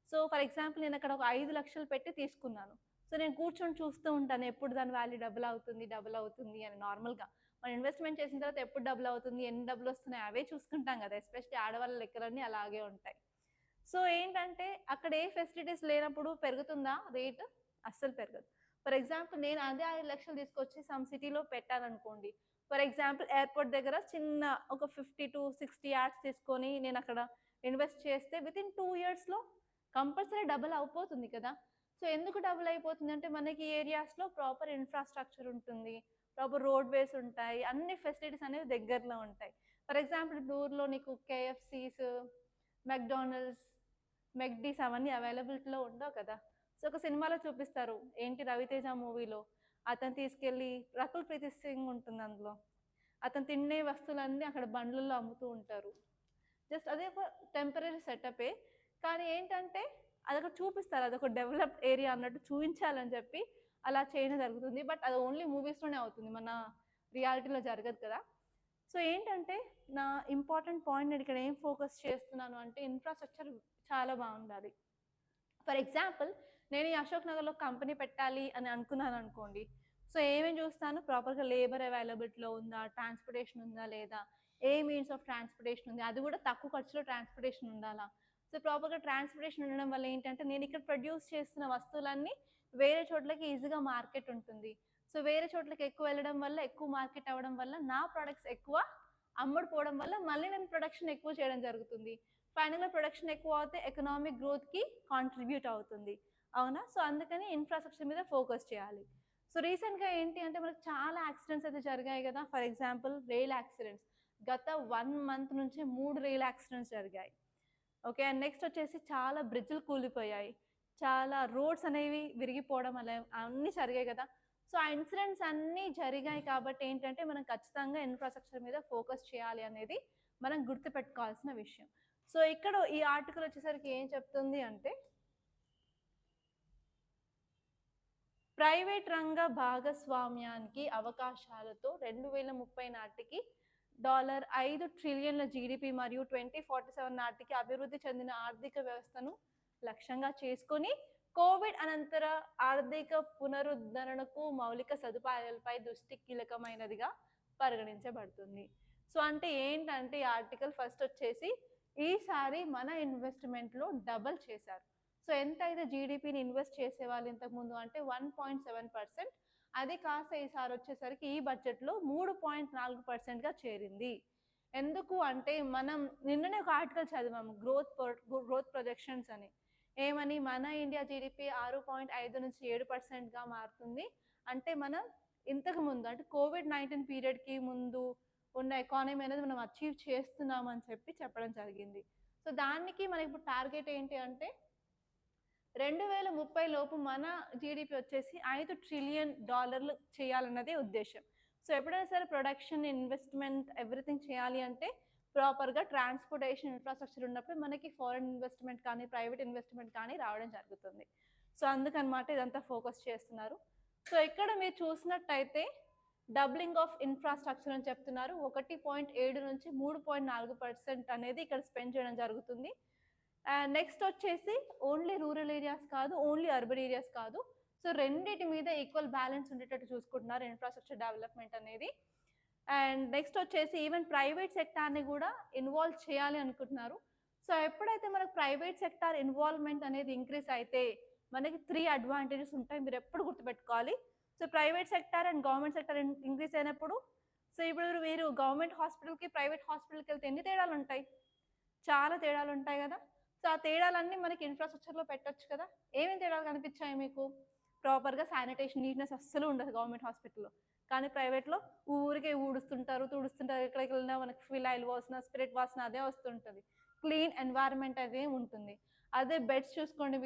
A: సో ఫర్ ఎగ్జాంపుల్ నేను అక్కడ ఒక 5 లక్షలు పెట్టి తీసుకున్నాను. సో నేను కూర్చొని చూస్తూ ఉంటాను ఎప్పుడు దాని వాల్యూ డబుల్ అవుతుంది అని. నార్మల్గా మనం ఇన్వెస్ట్మెంట్ చేసిన తర్వాత ఎప్పుడు డబుల్ అవుతుంది, ఎన్ని డబ్బులు వస్తున్నాయి అవే చూసుకుంటాం కదా, ఎస్పెషల్లీ ఆడవాళ్ళ లెక్కలన్నీ అలాగే ఉంటాయి. సో ఏంటంటే అక్కడ ఏ ఫెసిలిటీస్ లేనప్పుడు పెరుగుతుందా రేట్? అస్సలు పెరగదు. ఫర్ ఎగ్జాంపుల్ నేను అదే 5 లక్షలు తీసుకొచ్చి సమ్ సిటీలో పెట్టాననుకోండి, ఫర్ ఎగ్జాంపుల్ ఎయిర్పోర్ట్ దగ్గర చిన్న ఒక 50 to 60 యార్డ్స్ తీసుకొని నేను అక్కడ ఇన్వెస్ట్ చేస్తే వితిన్ 2 ఇయర్స్లో కంపల్సరీ డబుల్ అయిపోతుంది కదా. సో ఎందుకు డబుల్ అయిపోతుంది అంటే మనకి ఏరియాస్లో ప్రాపర్ ఇన్ఫ్రాస్ట్రక్చర్ ఉంటుంది, ప్రాపర్ రోడ్వేస్ ఉంటాయి, అన్ని ఫెసిలిటీస్ అనేవి దగ్గరలో ఉంటాయి. ఫర్ ఎగ్జాంపుల్ ఊర్లో నీకు కేఎఫ్సీస్, మెక్డానల్డ్స్, మెక్డీస్ అవన్నీ అవైలబిలిటీలో ఉండవు కదా. సో ఒక సినిమాలో చూపిస్తారు ఏంటి, రవితేజ మూవీలో అతను తీసుకెళ్ళి, రకుల్ ప్రీతి సింగ్ ఉంటుంది అందులో, అతను తినే వస్తువులన్నీ అక్కడ బండ్లలో అమ్ముతూ ఉంటారు. జస్ట్ అదే ఒక టెంపరీ సెటపే, కానీ ఏంటంటే అదొక చూపిస్తారు, అదొక డెవలప్డ్ ఏరియా అన్నట్టు చూపించాలని చెప్పి అలా చేయడం జరుగుతుంది. బట్ అది ఓన్లీ మూవీస్లోనే అవుతుంది, మన రియాలిటీలో జరగదు కదా. సో ఏంటంటే నా ఇంపార్టెంట్ పాయింట్ నేను ఇక్కడ ఏం ఫోకస్ చేస్తున్నాను అంటే ఇన్ఫ్రాస్ట్రక్చర్ చాలా బాగుండాలి. ఫర్ ఎగ్జాంపుల్ నేను ఈ అశోక్ నగర్లో కంపెనీ పెట్టాలి అని అనుకున్నాను అనుకోండి. సో ఏమేమి చూస్తాను, ప్రాపర్గా లేబర్ అవైలబిలిటీలో ఉందా, ట్రాన్స్పోర్టేషన్ ఉందా లేదా, ఏ మీన్స్ ఆఫ్ ట్రాన్స్పోర్టేషన్ ఉంది, అది కూడా తక్కువ ఖర్చులో ట్రాన్స్పోర్టేషన్ ఉండాలా. సో ప్రాపర్గా ట్రాన్స్పోర్టేషన్ ఉండడం వల్ల ఏంటంటే నేను ఇక్కడ ప్రొడ్యూస్ చేస్తున్న వస్తువులన్నీ వేరే చోట్లకి ఈజీగా మార్కెట్ ఉంటుంది. సో వేరే చోట్లకి ఎక్కువ వెళ్ళడం వల్ల, ఎక్కువ మార్కెట్ అవ్వడం వల్ల నా ప్రొడక్ట్స్ ఎక్కువ అమ్ముడుపోవడం వల్ల మళ్ళీ నేను ప్రొడక్షన్ ఎక్కువ చేయడం జరుగుతుంది. ఫైనల్గా ప్రొడక్షన్ ఎక్కువ అవుతే ఎకనామిక్ గ్రోత్కి కాంట్రిబ్యూట్ అవుతుంది, అవునా. సో అందుకని ఇన్ఫ్రాస్ట్రక్చర్ మీద ఫోకస్ చేయాలి. సో రీసెంట్గా ఏంటి అంటే మనకు చాలా యాక్సిడెంట్స్ అయితే జరిగాయి కదా. ఫర్ ఎగ్జాంపుల్ రైల్ యాక్సిడెంట్స్, గత 1 మంత్ నుంచి 3 రైల్ యాక్సిడెంట్స్ జరిగాయి. ఓకే, అండ్ నెక్స్ట్ వచ్చేసి చాలా బ్రిడ్జ్లు కూలిపోయాయి, చాలా రోడ్స్ అనేవి విరిగిపోవడం అలా అన్నీ జరిగాయి కదా. సో ఆ ఇన్సిడెంట్స్ అన్నీ జరిగాయి కాబట్టి ఏంటంటే మనం ఖచ్చితంగా ఇన్ఫ్రాస్ట్రక్చర్ మీద ఫోకస్ చేయాలి అనేది మనం గుర్తుపెట్టుకోవాల్సిన విషయం. సో ఇక్కడ ఈ ఆర్టికల్ వచ్చేసరికి ఏం చెప్తుంది అంటే ప్రైవేట్ రంగ భాగస్వామ్యానికి అవకాశాలతో 2030 నాటికి $5 ట్రిలియన్ల జీడిపి మరియు 2047 నాటికి అభివృద్ధి చెందిన ఆర్థిక వ్యవస్థను లక్ష్యంగా చేసుకొని కోవిడ్ అనంతర ఆర్థిక పునరుద్ధరణకు మౌలిక సదుపాయాలపై దృష్టి కీలకమైనదిగా పరిగణించబడుతుంది. సో అంటే ఏంటంటే ఈ ఆర్టికల్ ఫస్ట్ వచ్చేసి ఈసారి మన ఇన్వెస్ట్మెంట్లో డబల్ చేశారు. సో ఎంత అయితే జీడిపిని ఇన్వెస్ట్ చేసేవాళ్ళు ఇంతకుముందు అంటే 1.7%, అది కాస్త ఈసారి వచ్చేసరికి ఈ బడ్జెట్లో 3.4%గా చేరింది. ఎందుకు అంటే మనం నిన్ననే ఒక ఆర్టికల్ చదివాము గ్రోత్ ప్రొజెక్షన్స్ అని. ఏమని మన ఇండియా జీడిపి 6.5 నుంచి 7%గా మారుతుంది. అంటే మనం ఇంతకు ముందు అంటే కోవిడ్-19 పీరియడ్కి ముందు ఉన్న ఎకానమీ అనేది మనం అచీవ్ చేస్తున్నామని చెప్పడం జరిగింది. సో దానికి మనకి ఇప్పుడు టార్గెట్ ఏంటి అంటే 2030 లోపు మన జీడిపి వచ్చేసి $5 ట్రిలియన్ చేయాలన్నదే ఉద్దేశం. సో ఎప్పుడైనా సరే ప్రొడక్షన్, ఇన్వెస్ట్మెంట్ ఎవ్రీథింగ్ చేయాలి అంటే ప్రాపర్గా ట్రాన్స్పోర్టేషన్ ఇన్ఫ్రాస్ట్రక్చర్ ఉన్నప్పుడు మనకి ఫారెన్ ఇన్వెస్ట్మెంట్ కానీ ప్రైవేట్ ఇన్వెస్ట్మెంట్ కానీ రావడం జరుగుతుంది. సో అందుకనమాట ఇదంతా ఫోకస్ చేస్తున్నారు. సో ఇక్కడ మీరు చూసినట్టయితే డబ్లింగ్ ఆఫ్ ఇన్ఫ్రాస్ట్రక్చర్ అని చెప్తున్నారు. 1.7 నుంచి 3.4% అనేది ఇక్కడ స్పెండ్ చేయడం జరుగుతుంది. నెక్స్ట్ వచ్చేసి ఓన్లీ రూరల్ ఏరియాస్ కాదు, ఓన్లీ అర్బన్ ఏరియాస్ కాదు. సో రెండింటి మీద ఈక్వల్ బ్యాలెన్స్ ఉండేటట్టు చూసుకుంటున్నారు ఇన్ఫ్రాస్ట్రక్చర్ డెవలప్మెంట్ అనేది. అండ్ నెక్స్ట్ వచ్చేసి ఈవెన్ ప్రైవేట్ సెక్టార్ని కూడా ఇన్వాల్వ్ చేయాలి అనుకుంటున్నారు. సో ఎప్పుడైతే మనకు ప్రైవేట్ సెక్టార్ ఇన్వాల్వ్మెంట్ అనేది ఇంక్రీజ్ అయితే మనకి 3 అడ్వాంటేజెస్ ఉంటాయి, మీరు ఎప్పుడు గుర్తుపెట్టుకోవాలి. So private sector and government sector increase అయినప్పుడు, సో ఇప్పుడు మీరు గవర్నమెంట్ హాస్పిటల్కి ప్రైవేట్ హాస్పిటల్కి వెళ్తే ఎన్ని తేడాలు ఉంటాయి? చాలా తేడాలు ఉంటాయి కదా. సో ఆ తేడాలన్నీ మనకి ఇన్ఫ్రాస్ట్రక్చర్లో పెట్టొచ్చు కదా. ఏమేమి తేడాలు కనిపించాయి మీకు? ప్రాపర్గా శానిటేషన్, నీట్నెస్ అస్సలు ఉండదు గవర్నమెంట్ హాస్పిటల్లో. కానీ ప్రైవేట్లో ఊరికే తుడుస్తుంటారు. ఎక్కడికి వెళ్ళినా మనకి ఫిలైల్ వాసన, స్పిరిట్ వాసన అదే వస్తుంటుంది. క్లీన్ ఎన్వైరన్మెంట్ అదే ఉంటుంది. అదే బెడ్స్ చూసుకోండి,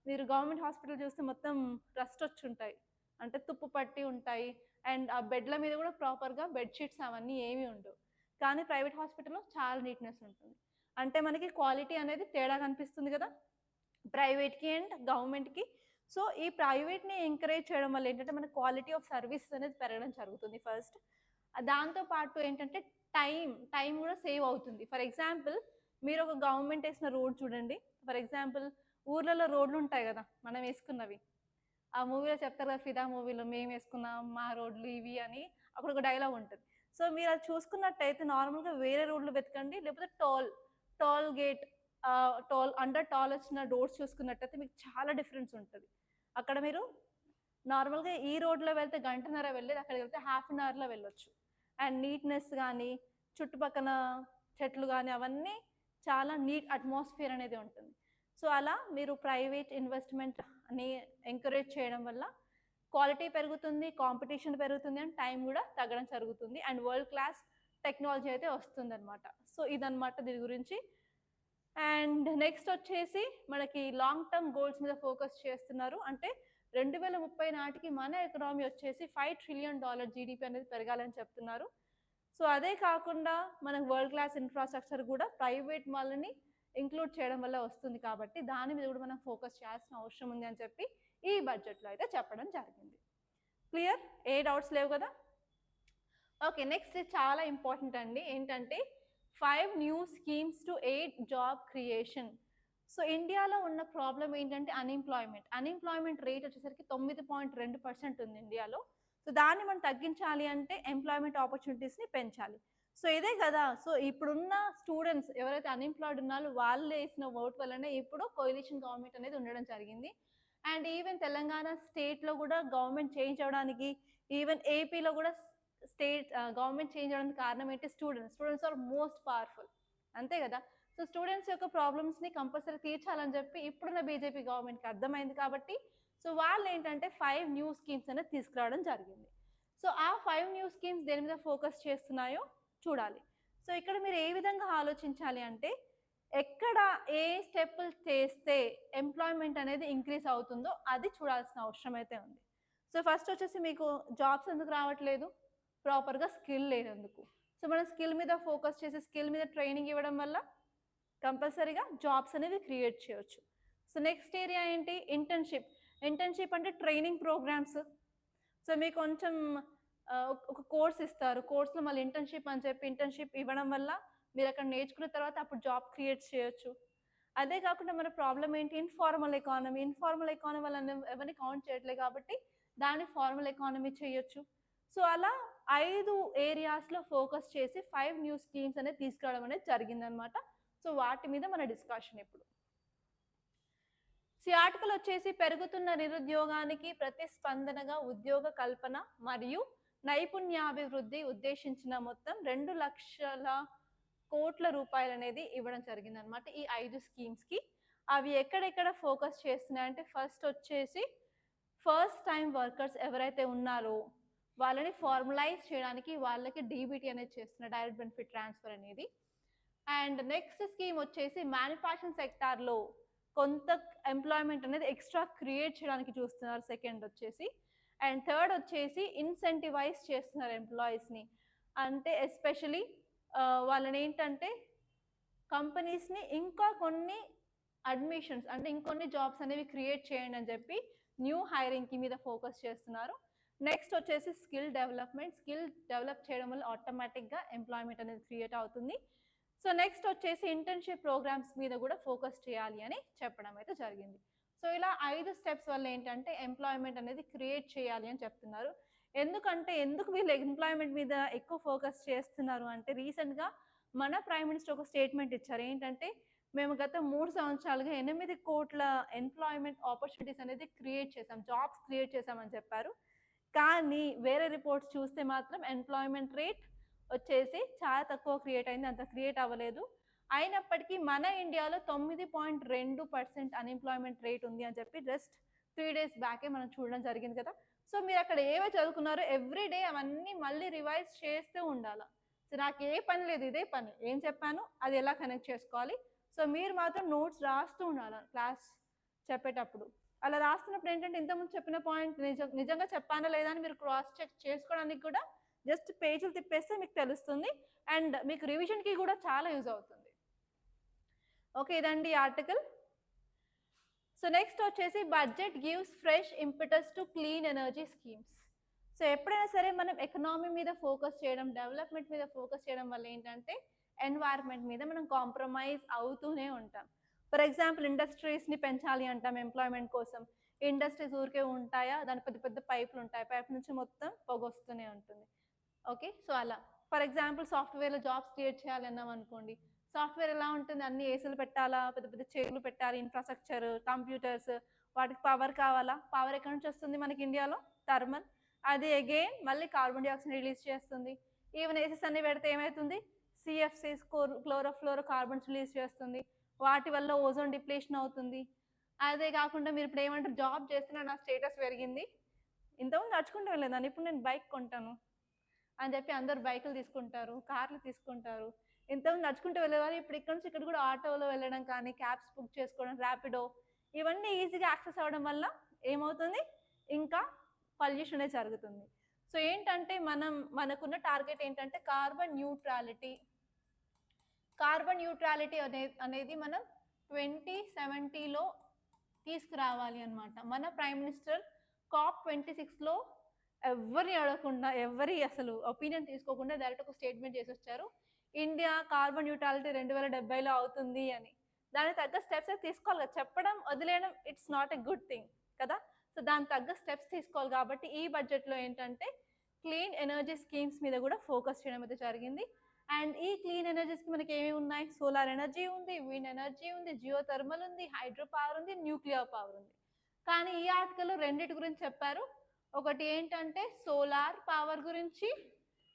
A: మీరు గవర్నమెంట్ హాస్పిటల్ చూస్తే మొత్తం రస్ట్ వచ్చి ఉంటాయి, అంటే తుప్పు పట్టి ఉంటాయి. అండ్ ఆ బెడ్ల మీద కూడా ప్రాపర్గా బెడ్షీట్స్ అవన్నీ ఏమీ ఉండవు. కానీ ప్రైవేట్ హాస్పిటల్లో చాలా నీట్నెస్ ఉంటుంది. అంటే మనకి క్వాలిటీ అనేది తేడా కనిపిస్తుంది కదా ప్రైవేట్కి అండ్ గవర్నమెంట్కి. సో ఈ ప్రైవేట్ని ఎంకరేజ్ చేయడం వల్ల ఏంటంటే మన క్వాలిటీ ఆఫ్ సర్వీసెస్ అనేది పెరగడం జరుగుతుంది ఫస్ట్. దాంతోపాటు ఏంటంటే టైం కూడా సేవ్ అవుతుంది. ఫర్ ఎగ్జాంపుల్ మీరు ఒక గవర్నమెంట్ వేసిన రోడ్ చూడండి. ఫర్ ఎగ్జాంపుల్ ఊర్లలో రోడ్లు ఉంటాయి కదా మనం వేసుకున్నవి. ఆ మూవీలో చెప్తారు కదా, ఫిదా మూవీలో మేము వేసుకున్నాం మా రోడ్లు ఇవి అని అక్కడ ఒక డైలాగ్ ఉంటుంది. సో మీరు అది చూసుకున్నట్టయితే నార్మల్గా వేరే రోడ్లు వెతకండి, లేకపోతే టాల్ గేట్ టాల్ వచ్చిన డోర్స్ చూసుకున్నట్టయితే మీకు చాలా డిఫరెన్స్ ఉంటుంది. అక్కడ మీరు నార్మల్గా ఈ రోడ్లో వెళ్తే గంటన్నర వెళ్ళేది, అక్కడికి వెళ్తే ½ అన్ అవర్లో వెళ్ళొచ్చు. అండ్ నీట్నెస్ కానీ చుట్టుపక్కల చెట్లు కానీ అవన్నీ చాలా నీట్ అట్మాస్ఫియర్ అనేది ఉంటుంది. సో అలా మీరు ప్రైవేట్ ఇన్వెస్ట్మెంట్ అని ఎంకరేజ్ చేయడం వల్ల క్వాలిటీ పెరుగుతుంది, కాంపిటీషన్ పెరుగుతుంది, అండ్ టైం కూడా తగ్గడం జరుగుతుంది. అండ్ వరల్డ్ క్లాస్ టెక్నాలజీ అయితే వస్తుంది అనమాట. సో ఇదన్నమాట దీని గురించి. అండ్ నెక్స్ట్ వచ్చేసి మనకి లాంగ్ టర్మ్ గోల్స్ మీద ఫోకస్ చేస్తున్నారు. అంటే 2030 నాటికి మన ఎకనామీ వచ్చేసి $5 ట్రిలియన్ జీడిపి అనేది పెరగాలని చెప్తున్నారు. సో అదే కాకుండా మనకు వరల్డ్ క్లాస్ ఇన్ఫ్రాస్ట్రక్చర్ కూడా ప్రైవేట్ వాళ్ళని ఇంక్లూడ్ చేయడం వల్ల వస్తుంది. కాబట్టి దాని మీద కూడా మనం ఫోకస్ చేయాల్సిన అవసరం ఉంది అని చెప్పి ఈ బడ్జెట్లో అయితే చెప్పడం జరిగింది. క్లియర్? ఏ డౌట్స్ లేవు కదా. ఓకే, నెక్స్ట్ చాలా ఇంపార్టెంట్ అండి. ఏంటంటే 5 new schemes to aid job creation. So ఇండియాలో ఉన్న ప్రాబ్లం ఏంటంటే అన్ఎంప్లాయ్మెంట్ రేట్ వచ్చేసరికి 9.2% ఉంది ఇండియాలో. సో దాన్ని మనం తగ్గించాలి అంటే ఎంప్లాయ్మెంట్ ఆపర్చునిటీస్ని పెంచాలి. సో ఇదే కదా. సో ఇప్పుడున్న స్టూడెంట్స్ ఎవరైతే అన్ఎంప్లాయిడ్ ఉన్నారో వాళ్ళు వేసిన ఓట్ వల్లనే ఇప్పుడు కోalition గవర్నమెంట్ అనేది ఉండడం జరిగింది. అండ్ ఈవెన్ తెలంగాణ స్టేట్లో కూడా గవర్నమెంట్ చేంజ్ అవ్వడానికి, ఈవెన్ ఏపీలో కూడా గవర్నమెంట్ చేంజ్ అవ్వడానికి కారణం ఏంటి? స్టూడెంట్స్ ఆర్ మోస్ట్ పవర్ఫుల్, అంతే కదా. సో స్టూడెంట్స్ యొక్క ప్రాబ్లమ్స్ని కంపల్సరీ తీర్చాలని చెప్పి ఇప్పుడున్న బీజేపీ గవర్నమెంట్కి అర్థమైంది. కాబట్టి సో వాళ్ళు ఏంటంటే 5 న్యూ స్కీమ్స్ అనేది తీసుకురావడం జరిగింది. సో ఆ 5 న్యూ స్కీమ్స్ దేని మీద ఫోకస్ చేస్తున్నాయో చూడాలి. సో ఇక్కడ మీరు ఏ విధంగా ఆలోచించాలి అంటే ఎక్కడ ఏ స్టెప్పులు చేస్తే ఎంప్లాయ్మెంట్ అనేది ఇంక్రీజ్ అవుతుందో అది చూడాల్సిన అవసరం అయితే ఉంది. సో ఫస్ట్ వచ్చేసి మీకు జాబ్స్ ఎందుకు రావట్లేదు? ప్రాపర్గా స్కిల్ లేనందుకు. సో మనం స్కిల్ మీద ఫోకస్ చేసి స్కిల్ మీద ట్రైనింగ్ ఇవ్వడం వల్ల కంపల్సరీగా జాబ్స్ అనేవి క్రియేట్ చేయొచ్చు. సో నెక్స్ట్ ఏరియా ఏంటి? ఇంటర్న్షిప్ అంటే ట్రైనింగ్ ప్రోగ్రామ్స్. సో మీకు కొంచెం ఒక కోర్స్ ఇస్తారు, కోర్స్లో మళ్ళీ ఇంటర్న్షిప్ అని చెప్పి ఇంటర్న్షిప్ ఇవ్వడం వల్ల మీరు అక్కడ నేర్చుకున్న తర్వాత అప్పుడు జాబ్ క్రియేట్ చేయొచ్చు. అదే కాకుండా మన ప్రాబ్లం ఏంటి, ఇన్ఫార్మల్ ఎకానమీ వాళ్ళని ఎవరిని కౌంట్ చేయట్లేదు కాబట్టి దాన్ని ఫార్మల్ ఎకానమీ చేయొచ్చు. సో అలా 5 ఏరియాస్లో ఫోకస్ చేసి 5 న్యూ స్కీమ్స్ అనేది తీసుకురావడం అనేది జరిగిందనమాట. సో వాటి మీద మన డిస్కషన్ ఇప్పుడు. సో ఆర్టికల్ వచ్చేసి పెరుగుతున్న నిరుద్యోగానికి ప్రతిస్పందనగా ఉద్యోగ కల్పన మరియు నైపుణ్యాభివృద్ధి ఉద్దేశించిన మొత్తం 2 లక్షల కోట్ల రూపాయలు అనేది ఇవ్వడం జరిగింది అనమాట ఈ 5 స్కీమ్స్కి. అవి ఎక్కడెక్కడ ఫోకస్ చేస్తున్నాయంటే ఫస్ట్ వచ్చేసి ఫస్ట్ టైం వర్కర్స్ ఎవరైతే ఉన్నారో వాళ్ళని ఫార్మలైజ్ చేయడానికి వాళ్ళకి డీబీటీ అనేది చేస్తున్నారు, డైరెక్ట్ బెనిఫిట్ ట్రాన్స్ఫర్ అనేది. అండ్ నెక్స్ట్ స్కీమ్ వచ్చేసి మ్యానుఫ్యాక్చరింగ్ సెక్టార్లో కొంత ఎంప్లాయ్మెంట్ అనేది ఎక్స్ట్రా క్రియేట్ చేయడానికి చూస్తున్నారు సెకండ్ వచ్చేసి. అండ్ థర్డ్ వచ్చేసి ఇన్సెంటివైజ్ చేస్తున్నారు ఎంప్లాయీస్ని, అంటే ఎస్పెషలీ వాళ్ళని ఏంటంటే కంపెనీస్ని ఇంకా కొన్ని అడ్మిషన్స్ అంటే ఇంకొన్ని జాబ్స్ అనేవి క్రియేట్ చేయండి అని చెప్పి న్యూ హైరింగ్కి మీద ఫోకస్ చేస్తున్నారు. నెక్స్ట్ వచ్చేసి స్కిల్ డెవలప్ చేయడం వల్ల ఆటోమేటిక్గా ఎంప్లాయ్మెంట్ అనేది క్రియేట్ అవుతుంది. సో నెక్స్ట్ వచ్చేసి ఇంటర్న్షిప్ ప్రోగ్రామ్స్ మీద కూడా ఫోకస్ చేయాలి అని చెప్పడం అయితే జరిగింది. సో ఇలా 5 స్టెప్స్ వల్ల ఏంటంటే ఎంప్లాయ్మెంట్ అనేది క్రియేట్ చేయాలి అని చెప్తున్నారు. ఎందుకు వీళ్ళు ఎంప్లాయ్మెంట్ మీద ఎక్కువ ఫోకస్ చేస్తున్నారు అంటే రీసెంట్గా మన ప్రైమ్ మినిస్టర్ ఒక స్టేట్మెంట్ ఇచ్చారు. ఏంటంటే మేము గత 3 సంవత్సరాలుగా 8 కోట్ల ఎంప్లాయ్మెంట్ ఆపర్చునిటీస్ అనేది జాబ్స్ క్రియేట్ చేశామని చెప్పారు. కానీ వేరే రిపోర్ట్స్ చూస్తే మాత్రం ఎంప్లాయ్మెంట్ రేట్ వచ్చేసి చాలా తక్కువ క్రియేట్ అయింది, అంత క్రియేట్ అవ్వలేదు. అయినప్పటికీ మన ఇండియాలో 9.2% అన్ఎంప్లాయ్మెంట్ రేట్ ఉంది అని చెప్పి జస్ట్ 3 days బ్యాకే మనం చూడడం జరిగింది కదా. సో మీరు అక్కడ ఏవే చదువుకున్నారో ఎవ్రీడే అవన్నీ మళ్ళీ రివైజ్ చేస్తూ ఉండాలి. సో నాకు ఏ పని లేదు, ఇదే పని, ఏం చెప్పాను అది ఎలా కనెక్ట్ చేసుకోవాలి. సో మీరు మాత్రం నోట్స్ రాస్తూ ఉండాలి క్లాస్ చెప్పేటప్పుడు. అలా రాస్తున్నప్పుడు ఏంటంటే ఇంతకుముందు చెప్పిన పాయింట్ నిజంగా చెప్పానా లేదా అని మీరు క్రాస్ చెక్ చేసుకోవడానికి కూడా జస్ట్ పేజీలు తిప్పేస్తే మీకు తెలుస్తుంది. అండ్ మీకు రివిజన్కి కూడా చాలా యూజ్ అవుతుంది. ఓకే, ఇదండి ఆర్టికల్. సో నెక్స్ట్ వచ్చేసి budget gives fresh impetus to clean energy schemes. So ఎప్పుడైనా సరే మనం ఎకనామీ మీద ఫోకస్ చేయడం, డెవలప్మెంట్ మీద ఫోకస్ చేయడం వల్ల ఏంటంటే ఎన్వైర్న్మెంట్ మీద మనం కాంప్రమైజ్ అవుతూనే ఉంటాం. ఫర్ ఎగ్జాంపుల్ ఇండస్ట్రీస్ని పెంచాలి అంటాం ఎంప్లాయ్మెంట్ కోసం. ఇండస్ట్రీస్ ఊరికే ఉంటాయా, దాని పెద్ద పెద్ద పైపులు ఉంటాయి, పైప్ నుంచి మొత్తం పొగ వస్తూనే ఉంటుంది. ఓకే, సో అలా ఫర్ ఎగ్జాంపుల్ సాఫ్ట్వేర్లో జాబ్స్ క్రియేట్ చేయాలన్నాం అనుకోండి, సాఫ్ట్వేర్ ఎలా ఉంటుంది, అన్ని ఏసీలు పెట్టాలా, పెద్ద పెద్ద చైర్లు పెట్టాలి, ఇన్ఫ్రాస్ట్రక్చర్, కంప్యూటర్స్, వాటికి పవర్ కావాలా. పవర్ ఎక్కడి నుంచి వస్తుంది మనకి ఇండియాలో? థర్మల్. అది అగైన్ మళ్ళీ కార్బన్ డైఆక్సైడ్ రిలీజ్ చేస్తుంది. ఈవెన్ ఏసీస్ అన్ని పెడితే ఏమవుతుంది, సిఎఫ్సిస్, క్లోరోఫ్లోరో కార్బన్స్ రిలీజ్ చేస్తుంది. వాటి వల్ల ఓజోన్ డిప్లేషన్ అవుతుంది. అదే కాకుండా మీరు ఇప్పుడు ఏమంటారు, జాబ్ చేస్తున్నా నా స్టేటస్ పెరిగింది, ఇంతకుముందు నడుచుకుంటూ వెళ్ళేదాన్ని, ఇప్పుడు నేను బైక్ కొంటాను అని చెప్పి అందరు బైకులు తీసుకుంటారు, కార్లు తీసుకుంటారు. ఇంతకుముందు నడుచుకుంటూ వెళ్ళేవారు, ఇప్పుడు ఇక్కడ నుంచి ఇక్కడ కూడా ఆటోలో వెళ్ళడం కానీ, క్యాబ్స్ బుక్ చేసుకోవడం, ర్యాపిడో, ఇవన్నీ ఈజీగా యాక్సెస్ అవ్వడం వల్ల ఏమవుతుంది, ఇంకా పొల్యూషన్ జరుగుతుంది. సో ఏంటంటే మనకున్న టార్గెట్ ఏంటంటే కార్బన్ న్యూట్రాలిటీ అనేది మనం 2070లో తీసుకురావాలి అనమాట. మన ప్రైమ్ మినిస్టర్ COP26లో ఎవరిని అడగకుండా, అసలు ఒపీనియన్ తీసుకోకుండా డైరెక్ట్ ఒక స్టేట్మెంట్ చేసి వచ్చారు, ఇండియా కార్బన్ న్యూట్రాలిటీ 2070లో అవుతుంది అని. దానికి తగ్గ స్టెప్స్ తీసుకోవాలి కదా, చెప్పడం వదిలేయడం it's not a good thing కదా. సో దానికి తగ్గ స్టెప్స్ తీసుకోవాలి. కాబట్టి ఈ బడ్జెట్లో ఏంటంటే క్లీన్ ఎనర్జీ స్కీమ్స్ మీద కూడా ఫోకస్ చేయడం అయితే జరిగింది. అండ్ ఈ క్లీన్ ఎనర్జీస్కి మనకి ఏమేమి ఉన్నాయి, సోలార్ ఎనర్జీ ఉంది, విండ్ ఎనర్జీ ఉంది, జియో థర్మల్ ఉంది, హైడ్రో పవర్ ఉంది, న్యూక్లియర్ పవర్ ఉంది. కానీ ఈ ఆర్టికల్లో రెండింటి గురించి చెప్పారు. ఒకటి ఏంటంటే సోలార్ పవర్ గురించి,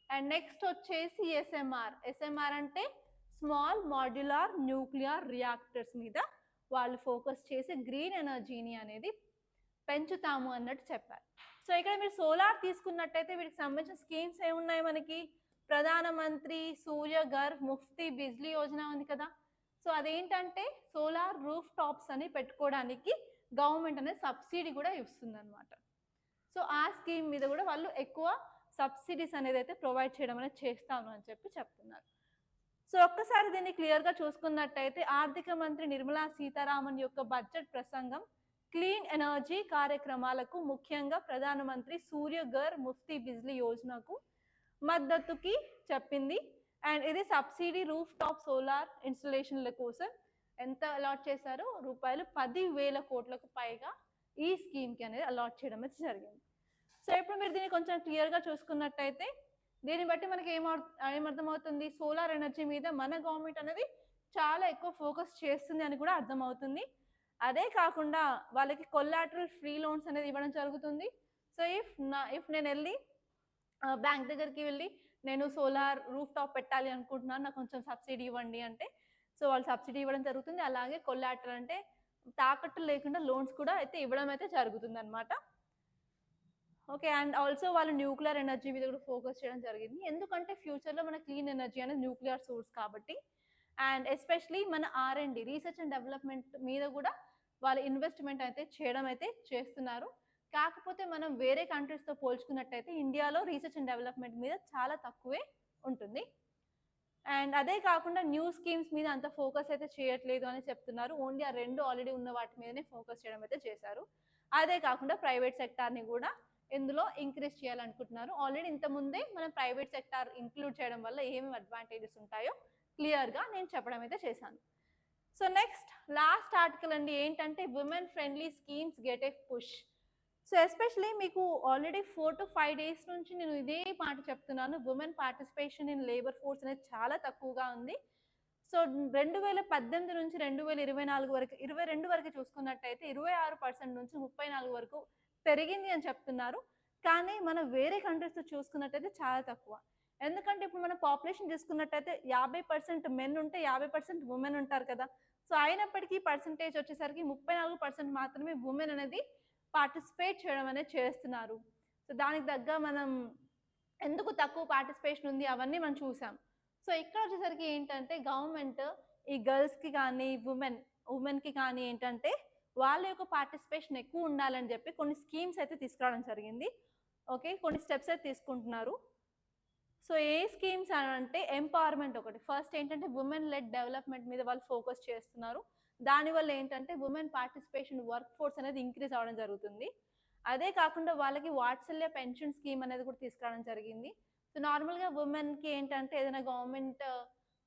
A: అండ్ నెక్స్ట్ వచ్చేసి ఎస్ఎంఆర్ అంటే స్మాల్ మాడ్యులర్ న్యూక్లియర్ రియాక్టర్స్ మీద వాళ్ళు ఫోకస్ చేసి గ్రీన్ ఎనర్జీని అనేది పెంచుతాము అన్నట్టు చెప్పారు. సో ఇక్కడ మీరు సోలార్ తీసుకున్నట్టయితే వీటికి సంబంధించిన స్కీమ్స్ ఏమున్నాయి మనకి, ప్రధానమంత్రి సూర్యఘర్ ముఫ్తీ బిజ్లీ యోజన ఉంది కదా. సో అదేంటంటే సోలార్ రూఫ్ టాప్స్ అని పెట్టుకోవడానికి గవర్నమెంట్ అనేది సబ్సిడీ కూడా ఇస్తుంది అనమాట. సో ఆ స్కీమ్ మీద కూడా వాళ్ళు ఎక్కువ సబ్సిడీస్ అనేది అయితే ప్రొవైడ్ చేయడం అనేది చేస్తాను అని చెప్పి చెప్తున్నారు. సో ఒక్కసారి దీన్ని క్లియర్గా చూసుకున్నట్టయితే ఆర్థిక మంత్రి నిర్మలా సీతారామన్ యొక్క బడ్జెట్ ప్రసంగం క్లీన్ ఎనర్జీ కార్యక్రమాలకు, ముఖ్యంగా ప్రధానమంత్రి సూర్యఘర్ ముఫ్తీ బిజ్లీ యోజనకు మద్దతుకి చెప్పింది. అండ్ ఇది సబ్సిడీ రూఫ్ టాప్ సోలార్ ఇన్స్టలేషన్ల కోసం ఎంత అలాట్ చేశారు? రూపాయలు 10,000 కోట్లకు పైగా ఈ స్కీమ్కి అనేది అలాట్ చేయడం అయితే జరిగింది. సో ఇప్పుడు మీరు దీన్ని కొంచెం క్లియర్గా చూసుకున్నట్టయితే దీన్ని బట్టి మనకి ఏమర్థమవుతుంది? సోలార్ ఎనర్జీ మీద మన గవర్నమెంట్ అనేది చాలా ఎక్కువ ఫోకస్ చేస్తుంది అని కూడా అర్థమవుతుంది. అదే కాకుండా వాళ్ళకి కొల్లాటరల్ ఫ్రీ లోన్స్ అనేది ఇవ్వడం జరుగుతుంది. సో ఇఫ్ నేను వెళ్ళి బ్యాంక్ దగ్గరికి వెళ్ళి నేను సోలార్ రూఫ్ టాప్ పెట్టాలి అనుకుంటున్నాను, నాకు కొంచెం సబ్సిడీ ఇవ్వండి అంటే సో వాళ్ళు సబ్సిడీ ఇవ్వడం జరుగుతుంది. అలాగే కొల్లాటరల్ అంటే తాకట్టు లేకుండా లోన్స్ కూడా అయితే ఇవ్వడం అయితే జరుగుతుంది అనమాట. ఓకే, అండ్ ఆల్సో వాళ్ళు న్యూక్లియర్ ఎనర్జీ మీద కూడా ఫోకస్ చేయడం జరిగింది. ఎందుకంటే ఫ్యూచర్లో మన క్లీన్ ఎనర్జీ అనేది న్యూక్లియర్ సోర్స్ కాబట్టి. అండ్ ఎస్పెషలీ మన R&D రీసెర్చ్ అండ్ డెవలప్మెంట్ మీద కూడా వాళ్ళు ఇన్వెస్ట్మెంట్ అయితే చేయడం అయితే చేస్తున్నారు. కాకపోతే మనం వేరే కంట్రీస్తో పోల్చుకున్నట్టయితే ఇండియాలో రీసెర్చ్ అండ్ డెవలప్మెంట్ మీద చాలా తక్కువే ఉంటుంది. అండ్ అదే కాకుండా న్యూ స్కీమ్స్ మీద అంత ఫోకస్ అయితే చేయట్లేదు అని చెప్తున్నారు. ఓన్లీ ఆ 2 ఆల్రెడీ ఉన్న వాటి మీదనే ఫోకస్ చేయడం అయితే చేశారు. అదే కాకుండా ప్రైవేట్ సెక్టార్ని కూడా ఇందులో ఇంక్రీజ్ చేయాలనుకుంటున్నారు. ఆల్రెడీ ఇంతకుముందే మనం ప్రైవేట్ సెక్టార్ ఇంక్లూడ్ చేయడం వల్ల ఏమేమి అడ్వాంటేజెస్ ఉంటాయో క్లియర్గా నేను చెప్పడం అయితే చేశాను. సో నెక్స్ట్ లాస్ట్ ఆర్టికల్ అండి ఏంటంటే women friendly schemes get a push. So especially మీకు ఆల్రెడీ 4 to 5 days నుంచి నేను ఇదే మాట చెప్తున్నాను, women participation in labour force అనేది చాలా తక్కువగా ఉంది. సో 2018 నుంచి 2024 వరకు 22 వరకు చూసుకున్నట్టయితే 26% నుంచి 34 వరకు పెరిగింది అని చెప్తున్నారు. కానీ మనం వేరే కంట్రీస్తో చూసుకున్నట్టయితే చాలా తక్కువ. ఎందుకంటే ఇప్పుడు మన పాపులేషన్ చూసుకున్నట్టయితే 50% మెన్ ఉంటే 50% ఉమెన్ ఉంటారు కదా. సో అయినప్పటికీ పర్సంటేజ్ వచ్చేసరికి 34% మాత్రమే ఉమెన్ అనేది పార్టిసిపేట్ చేయడం అనేది చేస్తున్నారు. సో దానికి తగ్గ మనం ఎందుకు తక్కువ పార్టిసిపేషన్ ఉంది అవన్నీ మనం చూసాం. సో ఇక్కడ వచ్చేసరికి ఏంటంటే గవర్నమెంట్ ఈ గర్ల్స్కి కానీ ఉమెన్కి కానీ ఏంటంటే వాళ్ళ యొక్క పార్టిసిపేషన్ ఎక్కువ ఉండాలని చెప్పి కొన్ని స్కీమ్స్ అయితే తీసుకురావడం జరిగింది. ఓకే, కొన్ని స్టెప్స్ అయితే తీసుకుంటున్నారు. సో ఏ స్కీమ్స్ అంటే ఎంపవర్మెంట్ ఒకటి. ఫస్ట్ ఏంటంటే ఉమెన్ లెడ్ డెవలప్మెంట్ మీద వాళ్ళు ఫోకస్ చేస్తున్నారు. దానివల్ల ఏంటంటే ఉమెన్ పార్టిసిపేషన్ వర్క్ ఫోర్స్ అనేది ఇంక్రీజ్ అవ్వడం జరుగుతుంది. అదే కాకుండా వాళ్ళకి వాత్సల్య పెన్షన్ స్కీమ్ అనేది కూడా తీసుకురావడం జరిగింది. సో నార్మల్గా ఉమెన్కి ఏంటంటే ఏదైనా గవర్నమెంట్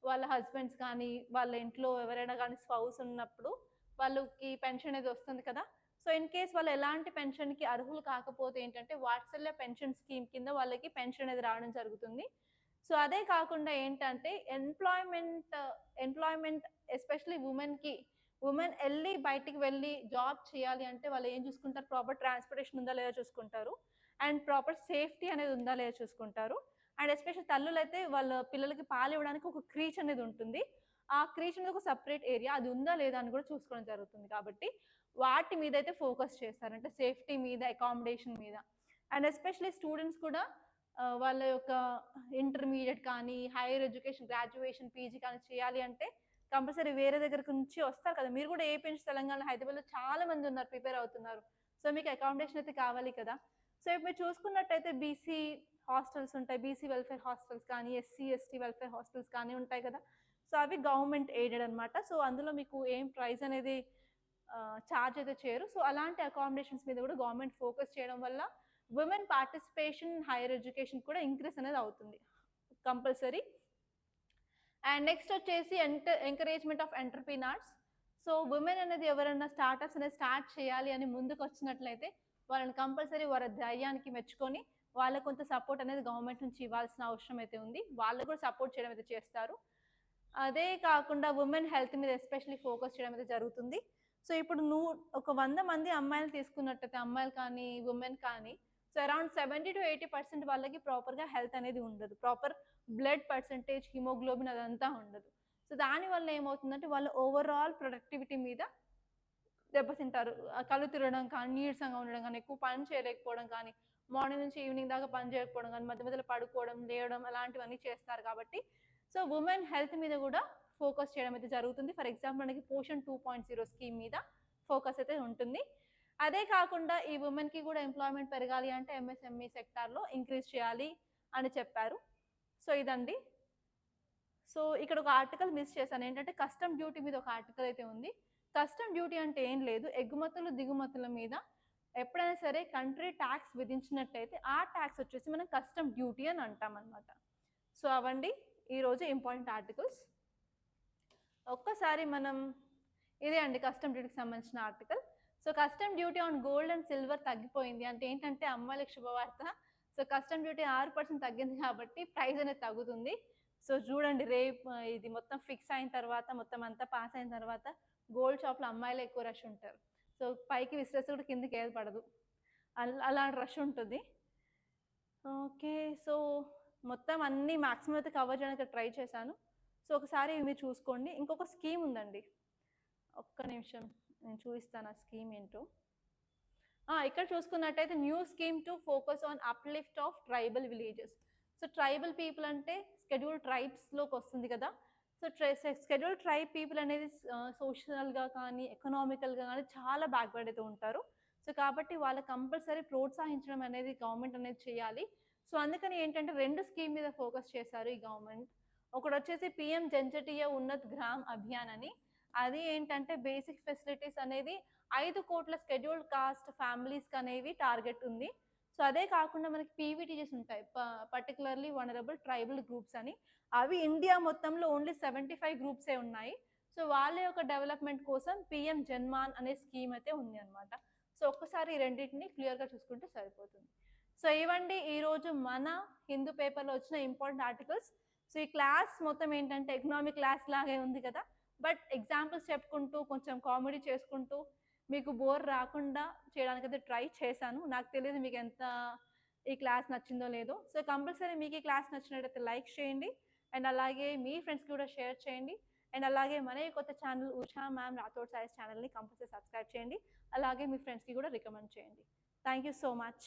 A: వాళ్ళ హస్బెండ్స్ కానీ వాళ్ళ ఇంట్లో ఎవరైనా కానీ స్పౌస్ ఉన్నప్పుడు వాళ్ళకి పెన్షన్ అనేది వస్తుంది కదా. సో ఇన్ కేస్ వాళ్ళు ఎలాంటి పెన్షన్కి అర్హులు కాకపోతే ఏంటంటే వాత్సల్య పెన్షన్ స్కీమ్ కింద వాళ్ళకి పెన్షన్ అనేది రావడం జరుగుతుంది. సో అదే కాకుండా ఏంటంటే ఎంప్లాయ్మెంట్ ఎస్పెషలీ ఉమెన్ వెళ్ళి బయటికి వెళ్ళి జాబ్ చేయాలి అంటే వాళ్ళు ఏం చూసుకుంటారు? ప్రాపర్ ట్రాన్స్పోర్టేషన్ ఉందా లేదా చూసుకుంటారు, అండ్ ప్రాపర్ సేఫ్టీ అనేది ఉందా లేదా చూసుకుంటారు. అండ్ ఎస్పెషల్లీ తల్లులు అయితే వాళ్ళ పిల్లలకి పాలు ఇవ్వడానికి ఒక క్రీచ్ అనేది ఉంటుంది. ఆ క్రీచ్ అనేది ఒక సపరేట్ ఏరియా, అది ఉందా లేదా అని కూడా చూసుకోవడం జరుగుతుంది. కాబట్టి వాటి మీద అయితే ఫోకస్ చేస్తారు, అంటే సేఫ్టీ మీద, అకామిడేషన్ మీద. అండ్ ఎస్పెషల్లీ స్టూడెంట్స్ కూడా వాళ్ళ యొక్క ఇంటర్మీడియట్ కానీ హైయర్ ఎడ్యుకేషన్ గ్రాడ్యుయేషన్ పీజీ కానీ చేయాలి అంటే కంపల్సరీ వేరే దగ్గర నుంచి వస్తారు కదా. మీరు కూడా ఏపీ నుంచి తెలంగాణ హైదరాబాద్లో చాలా మంది ఉన్నారు, ప్రిపేర్ అవుతున్నారు. సో మీకు అకామిడేషన్ అయితే కావాలి కదా. సో ఇప్పుడు మీరు చూసుకున్నట్టయితే బీసీ హాస్టల్స్ ఉంటాయి, బీసీ వెల్ఫేర్ హాస్టల్స్ కానీ ఎస్సీ ఎస్టీ వెల్ఫేర్ హాస్టల్స్ కానీ ఉంటాయి కదా. సో అవి గవర్నమెంట్ ఎయిడెడ్ అనమాట. సో అందులో మీకు ఏం ప్రైస్ అనేది ఛార్జ్ అయితే చేయరు. సో అలాంటి అకామిడేషన్స్ మీద కూడా గవర్నమెంట్ ఫోకస్ చేయడం వల్ల ఉమెన్ పార్టిసిపేషన్ హైయర్ ఎడ్యుకేషన్ కూడా ఇంక్రీస్ అనేది అవుతుంది కంపల్సరీ. అండ్ నెక్స్ట్ వచ్చేసి encouragement of entrepreneurs. So women అనేది ఎవరైనా స్టార్టప్స్ అనేది స్టార్ట్ చేయాలి అని ముందుకు వచ్చినట్లయితే వాళ్ళని కంపల్సరీ వారి ధైర్యానికి మెచ్చుకొని వాళ్ళకు కొంత సపోర్ట్ అనేది గవర్నమెంట్ నుంచి ఇవ్వాల్సిన అవసరం అయితే ఉంది. వాళ్ళు కూడా సపోర్ట్ చేయడం అయితే చేస్తారు. అదే కాకుండా ఉమెన్ హెల్త్ మీద ఎస్పెషల్లీ ఫోకస్ చేయడం అయితే జరుగుతుంది. సో ఇప్పుడు ఒక 100 మంది అమ్మాయిలు తీసుకున్నట్టయితే, అమ్మాయిలు కానీ ఉమెన్ కానీ, సో అరౌండ్ 70 to 80% వాళ్ళకి ప్రాపర్గా హెల్త్ అనేది ఉండదు. ప్రాపర్ బ్లడ్ పర్సంటేజ్, హిమోగ్లోబిన్ అదంతా ఉండదు. సో దానివల్ల ఏమవుతుందంటే వాళ్ళు ఓవరాల్ ప్రొడక్టివిటీ మీద దెబ్బతింటారు. కళ్ళు తిరగడం కానీ, నీరసంగా ఉండడం కానీ, ఎక్కువ పని చేయలేకపోవడం కానీ, మార్నింగ్ నుంచి ఈవినింగ్ దాకా పని చేయకపోవడం కానీ, మధ్య మధ్యలో పడుకోవడం, లేవడం అలాంటివన్నీ చేస్తారు. కాబట్టి సో ఉమెన్ హెల్త్ మీద కూడా ఫోకస్ చేయడం అయితే జరుగుతుంది. ఫర్ ఎగ్జాంపుల్ మనకి పోషన్ 2.0 స్కీమ్ మీద ఫోకస్ అయితే ఉంటుంది. అదే కాకుండా ఈ ఉమెన్కి కూడా ఎంప్లాయ్మెంట్ పెరగాలి అంటే ఎంఎస్ఎంఈ సెక్టార్లో ఇంక్రీజ్ చేయాలి అని చెప్పారు. సో ఇదండి. సో ఇక్కడ ఒక ఆర్టికల్ మిస్ చేశాను, ఏంటంటే కస్టమ్ డ్యూటీ మీద ఒక ఆర్టికల్ అయితే ఉంది. కస్టమ్ డ్యూటీ అంటే ఏం లేదు, ఎగుమతులు దిగుమతుల మీద ఎప్పుడైనా సరే కంట్రీ ట్యాక్స్ విధించినట్టయితే ఆ ట్యాక్స్ వచ్చేసి మనం కస్టమ్ డ్యూటీ అని అంటాం అనమాట. సో అవండి ఈరోజు ఇంపార్టెంట్ ఆర్టికల్స్. ఒక్కసారి మనం ఇదే అండి కస్టమ్ డ్యూటీకి సంబంధించిన article. So, custom duty on gold and silver తగ్గిపోయింది. అంటే ఏంటంటే అమ్మాయిలకి శుభవార్త. సో, కస్టమ్ డ్యూటీ 6% తగ్గింది కాబట్టి ప్రైస్ అనేది తగ్గుతుంది. సో, చూడండి రేపు ఇది మొత్తం ఫిక్స్ అయిన తర్వాత, మొత్తం అంతా పాస్ అయిన తర్వాత గోల్డ్ షాప్‌లో అమ్మాయిలే ఎక్కువ రష్ ఉంటారు. సో, పైకి విసిరేస్తే కూడా కిందకి ఏది పడదు. అలాంటి రష్ ఉంటుంది. ఓకే. సో, మొత్తం అన్నీ మాక్సిమం అయితే కవర్ చేయడానికి ట్రై చేశాను. సో, ఒకసారి మీరు చూసుకోండి. ఇంకొక స్కీమ్ ఉందండి. ఒక్క నిమిషం నేను చూపిస్తాను ఆ స్కీమ్ ఏంటో. ఇక్కడ చూసుకున్నట్టయితే new scheme to focus on uplift of tribal villages. So, tribal people అంటే షెడ్యూల్డ్ ట్రైబ్స్‌లోకి వస్తుంది కదా! సో, షెడ్యూల్డ్ ట్రైబ్ పీపుల్ అనేది సోషల్‌గా కానీ, ఎకనామికల్‌గా కానీ చాలా బ్యాక్‌వర్డ్ అయితే ఉంటారు. సో, కాబట్టి వాళ్ళకి కంపల్సరీ ప్రోత్సహించడం అనేది గవర్నమెంట్ అనేది చేయాలి. సో, అందుకని ఏంటంటే 2 స్కీమ్ మీద ఫోకస్ చేశారు ఈ గవర్నమెంట్. ఒకటొచ్చేసి పీఎం జన్‌జాతీయ ఉన్నత్ గ్రామ్ అభియాన్ అని. అది ఏంటంటే బేసిక్ ఫెసిలిటీస్ అనేది 5,00,00,000 షెడ్యూల్డ్ కాస్ట్ ఫ్యామిలీస్‌కనేవి టార్గెట్ ఉంది. సో, అదే కాకుండా మనకి పీవీటీజెస్ ఉంటాయి. పర్టిక్యులర్‌లీ వల్నరబుల్ ట్రైబల్ గ్రూప్స్ అని. అవి ఇండియా మొత్తంలో ఓన్లీ 75 గ్రూప్సే ఉన్నాయి. సో, వాళ్ళ యొక్క డెవలప్‌మెంట్ కోసం పీఎం జన్మాన్ అనే స్కీమ్ అయితే ఉంది అన్నమాట. సో, ఒక్కసారి ఈ రెండిటిని క్లియర్‌గా చూసుకుంటే సరిపోతుంది. సో, ఇవండి ఈరోజు మన హిందూ పేపర్‌లో వచ్చిన ఇంపార్టెంట్ ఆర్టికల్స్. సో, ఈ క్లాస్ మొత్తం ఏంటంటే ఎకనామిక్ క్లాస్ లాగే ఉంది కదా! బట్ ఎగ్జాంపుల్స్ చెప్పుకుంటూ, కొంచెం కామెడీ చేసుకుంటూ, మీకు బోర్ రాకుండా చేయడానికైతే ట్రై చేశాను. నాకు తెలీదు మీకెంత ఈ క్లాస్ నచ్చిందో లేదో. సో, కంపల్సరీ మీకు ఈ క్లాస్ నచ్చినట్టయితే లైక్ చేయండి. అండ్ అలాగే మీ ఫ్రెండ్స్‌కి కూడా షేర్ చేయండి. అండ్ అలాగే మన ఈ కొత్త ఛానల్ ఉషా మ్యామ్ రాథోడ్ సారీస్ ఛానల్‌ని కంపల్సరీ సబ్స్క్రైబ్ చేయండి. అలాగే మీ ఫ్రెండ్స్‌కి కూడా రికమెండ్ చేయండి. Thank you so much.